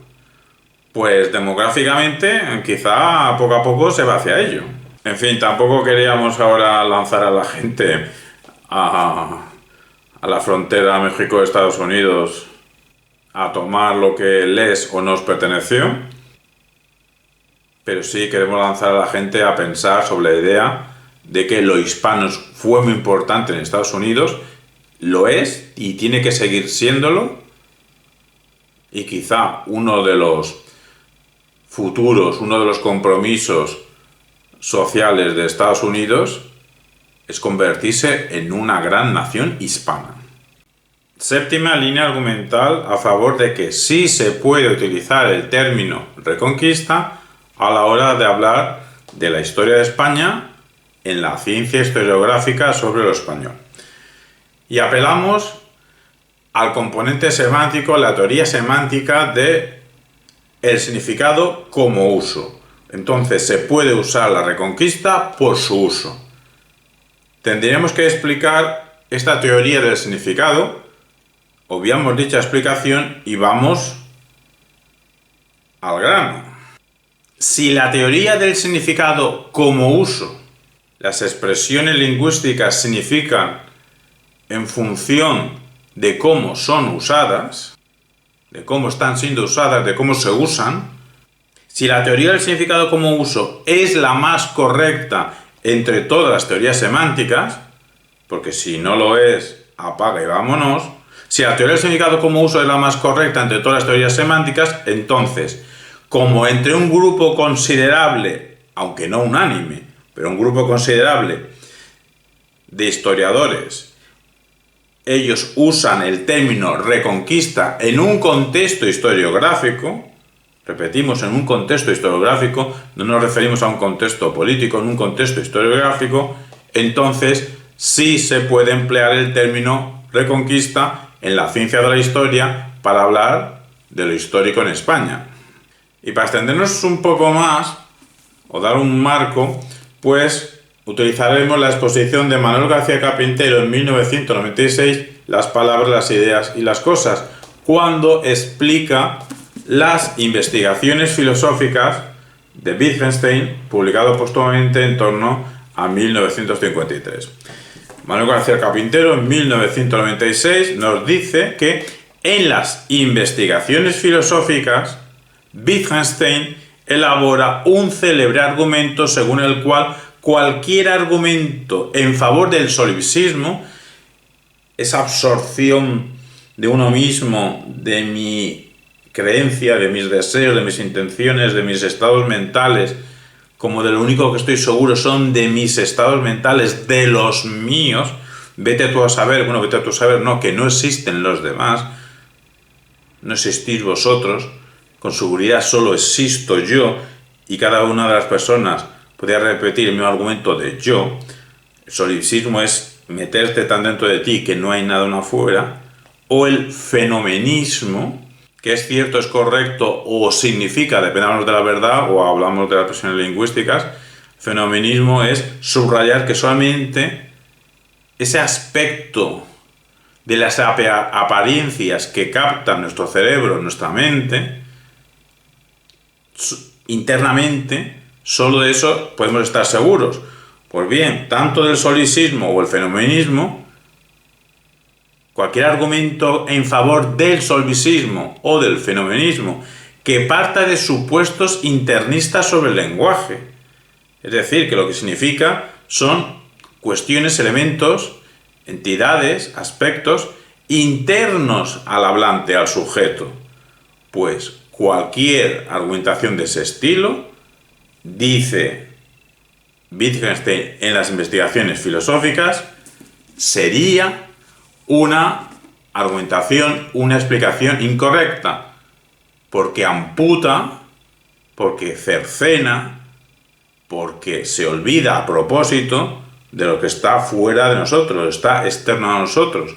Pues demográficamente, quizá poco a poco se va hacia ello. En fin, tampoco queríamos ahora lanzar a la gente a la frontera México-Estados Unidos a tomar lo que les o nos perteneció, pero sí queremos lanzar a la gente a pensar sobre la idea de que lo hispano fue muy importante en Estados Unidos, lo es y tiene que seguir siéndolo, y quizá uno de los compromisos sociales de Estados Unidos es convertirse en una gran nación hispana. Séptima línea argumental a favor de que sí se puede utilizar el término reconquista a la hora de hablar de la historia de España en la ciencia historiográfica sobre lo español. Y apelamos al componente semántico, la teoría semántica de el significado como uso. Entonces se puede usar la reconquista por su uso. Tendríamos que explicar esta teoría del significado, obviamos dicha explicación y vamos al grano. Si la teoría del significado como uso, las expresiones lingüísticas significan en función de cómo son usadas, de cómo están siendo usadas, de cómo se usan, si la teoría del significado como uso es la más correcta entre todas las teorías semánticas, porque si no lo es, apaga y vámonos, si la teoría del significado como uso es la más correcta entre todas las teorías semánticas, entonces, como entre un grupo considerable, aunque no unánime, pero un grupo considerable de historiadores, ellos usan el término reconquista en un contexto historiográfico, repetimos, en un contexto historiográfico, no nos referimos a un contexto político, en un contexto historiográfico, entonces sí se puede emplear el término reconquista en la ciencia de la historia para hablar de lo histórico en España. Y para extendernos un poco más, o dar un marco, pues utilizaremos la exposición de Manuel García Carpintero en 1996, Las palabras, las ideas y las cosas, cuando explica las investigaciones filosóficas de Wittgenstein, publicado póstumamente en torno a 1953. Manuel García Carpintero en 1996 nos dice que en las investigaciones filosóficas Wittgenstein elabora un célebre argumento según el cual cualquier argumento en favor del solipsismo, esa absorción de uno mismo, de mi creencia, de mis deseos, de mis intenciones, de mis estados mentales, como de lo único que estoy seguro son de mis estados mentales, de los míos, vete tú a saber, no, que no existen los demás, no existís vosotros, con seguridad solo existo yo, y cada una de las personas podría repetir el mismo argumento de yo. El solipsismo es meterte tan dentro de ti que no hay nada afuera, o el fenomenismo, que es cierto, es correcto o significa, dependamos de la verdad o hablamos de las expresiones lingüísticas, fenomenismo es subrayar que solamente ese aspecto de las apariencias que captan nuestro cerebro, nuestra mente, internamente, solo de eso podemos estar seguros. Pues bien, tanto del solipsismo o el fenomenismo, cualquier argumento en favor del solipsismo o del fenomenismo que parta de supuestos internistas sobre el lenguaje, es decir, que lo que significa son cuestiones, elementos, entidades, aspectos internos al hablante, al sujeto, pues cualquier argumentación de ese estilo, dice Wittgenstein en las investigaciones filosóficas, sería una argumentación, una explicación incorrecta, porque amputa, porque cercena, porque se olvida a propósito de lo que está fuera de nosotros, está externo a nosotros.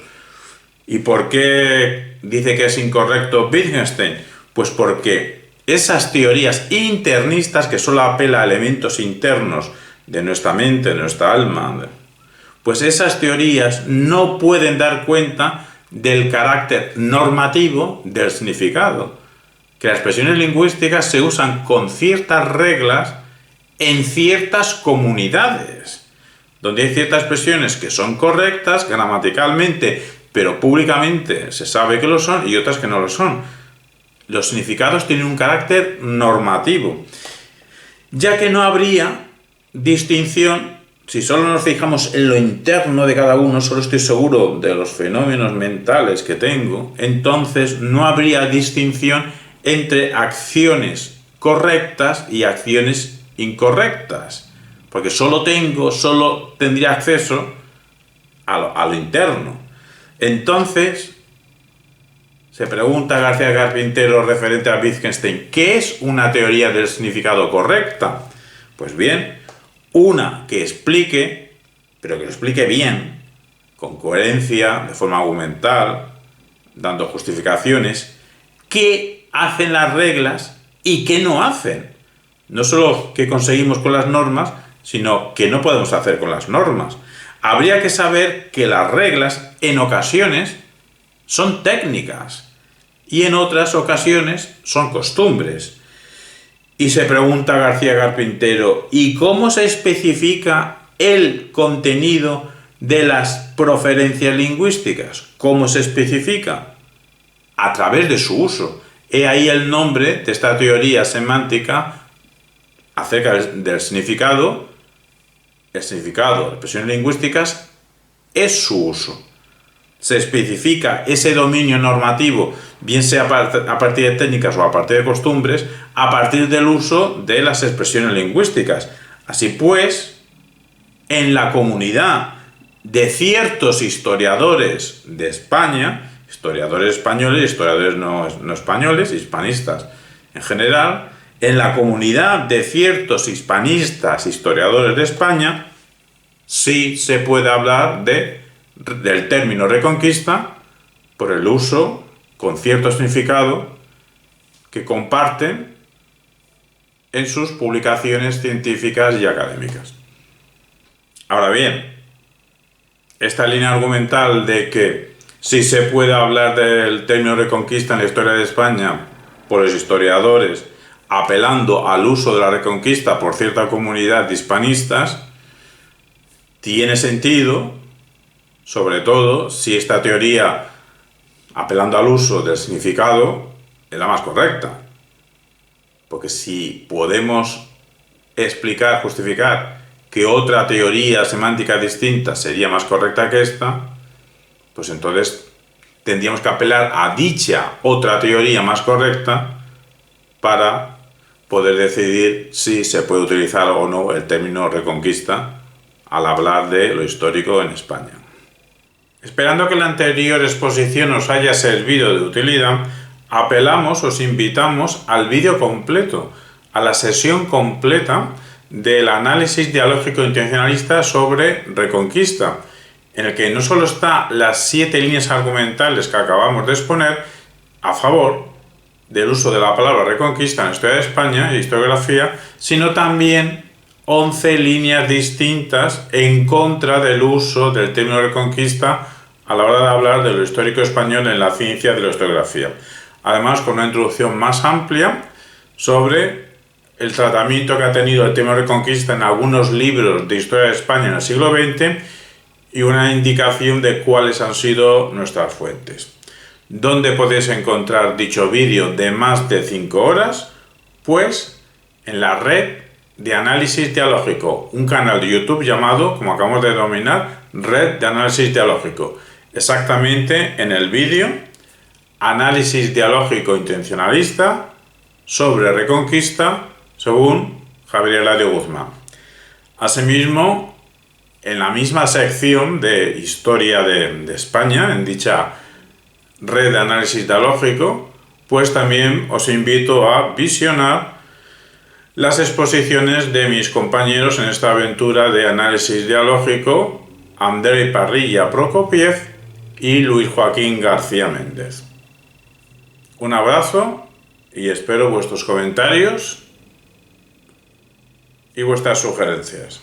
¿Y por qué dice que es incorrecto Wittgenstein? Pues porque esas teorías internistas, que solo apela a elementos internos de nuestra mente, de nuestra alma, pues esas teorías no pueden dar cuenta del carácter normativo del significado, que las expresiones lingüísticas se usan con ciertas reglas en ciertas comunidades, donde hay ciertas expresiones que son correctas gramaticalmente, pero públicamente se sabe que lo son, y otras que no lo son. Los significados tienen un carácter normativo, ya que no habría distinción. Si solo nos fijamos en lo interno de cada uno, solo estoy seguro de los fenómenos mentales que tengo, entonces no habría distinción entre acciones correctas y acciones incorrectas, porque solo tendría acceso a lo interno. Entonces, se pregunta García Carpintero referente a Wittgenstein, ¿qué es una teoría del significado correcta? Pues bien, una que explique, pero que lo explique bien, con coherencia, de forma argumental, dando justificaciones, qué hacen las reglas y qué no hacen. No solo qué conseguimos con las normas, sino qué no podemos hacer con las normas. Habría que saber que las reglas, en ocasiones, son técnicas y en otras ocasiones son costumbres. Y se pregunta García Carpintero, ¿y cómo se especifica el contenido de las proferencias lingüísticas? ¿Cómo se especifica? A través de su uso. He ahí el nombre de esta teoría semántica acerca del significado. El significado de expresiones lingüísticas es su uso. Se especifica ese dominio normativo, bien sea a partir de técnicas o a partir de costumbres, a partir del uso de las expresiones lingüísticas. Así pues, en la comunidad de ciertos historiadores de España, historiadores españoles, historiadores no españoles, hispanistas en general, en la comunidad de ciertos hispanistas, historiadores de España, sí se puede hablar del término Reconquista por el uso con cierto significado que comparten en sus publicaciones científicas y académicas. Ahora bien, esta línea argumental de que sí se puede hablar del término Reconquista en la historia de España por los historiadores apelando al uso de la Reconquista por cierta comunidad de hispanistas, tiene sentido, sobre todo si esta teoría, apelando al uso del significado, es la más correcta. Porque si podemos explicar, justificar que otra teoría semántica distinta sería más correcta que esta, pues entonces tendríamos que apelar a dicha otra teoría más correcta para poder decidir si se puede utilizar o no el término Reconquista al hablar de lo histórico en España. Esperando que la anterior exposición os haya servido de utilidad, os invitamos al vídeo completo, a la sesión completa del análisis dialógico intencionalista sobre Reconquista, en el que no solo están las 7 líneas argumentales que acabamos de exponer a favor del uso de la palabra Reconquista en la historia de España y historiografía, sino también 11 líneas distintas en contra del uso del término Reconquista a la hora de hablar de lo histórico español en la ciencia de la historiografía. Además, con una introducción más amplia sobre el tratamiento que ha tenido el término Reconquista en algunos libros de historia de España en el siglo XX y una indicación de cuáles han sido nuestras fuentes. ¿Dónde podéis encontrar dicho vídeo de más de 5 horas? Pues en la red de análisis dialógico, un canal de YouTube llamado, como acabamos de denominar, Red de Análisis Dialógico. Exactamente en el vídeo Análisis Dialógico Intencionalista sobre Reconquista, según Javier Eladio Guzmán. Asimismo, en la misma sección de Historia de España, en dicha Red de Análisis Dialógico, pues también os invito a visionar las exposiciones de mis compañeros en esta aventura de análisis dialógico, Andrei Parrilla Prokopiev y Luis Joaquín García Méndez. Un abrazo y espero vuestros comentarios y vuestras sugerencias.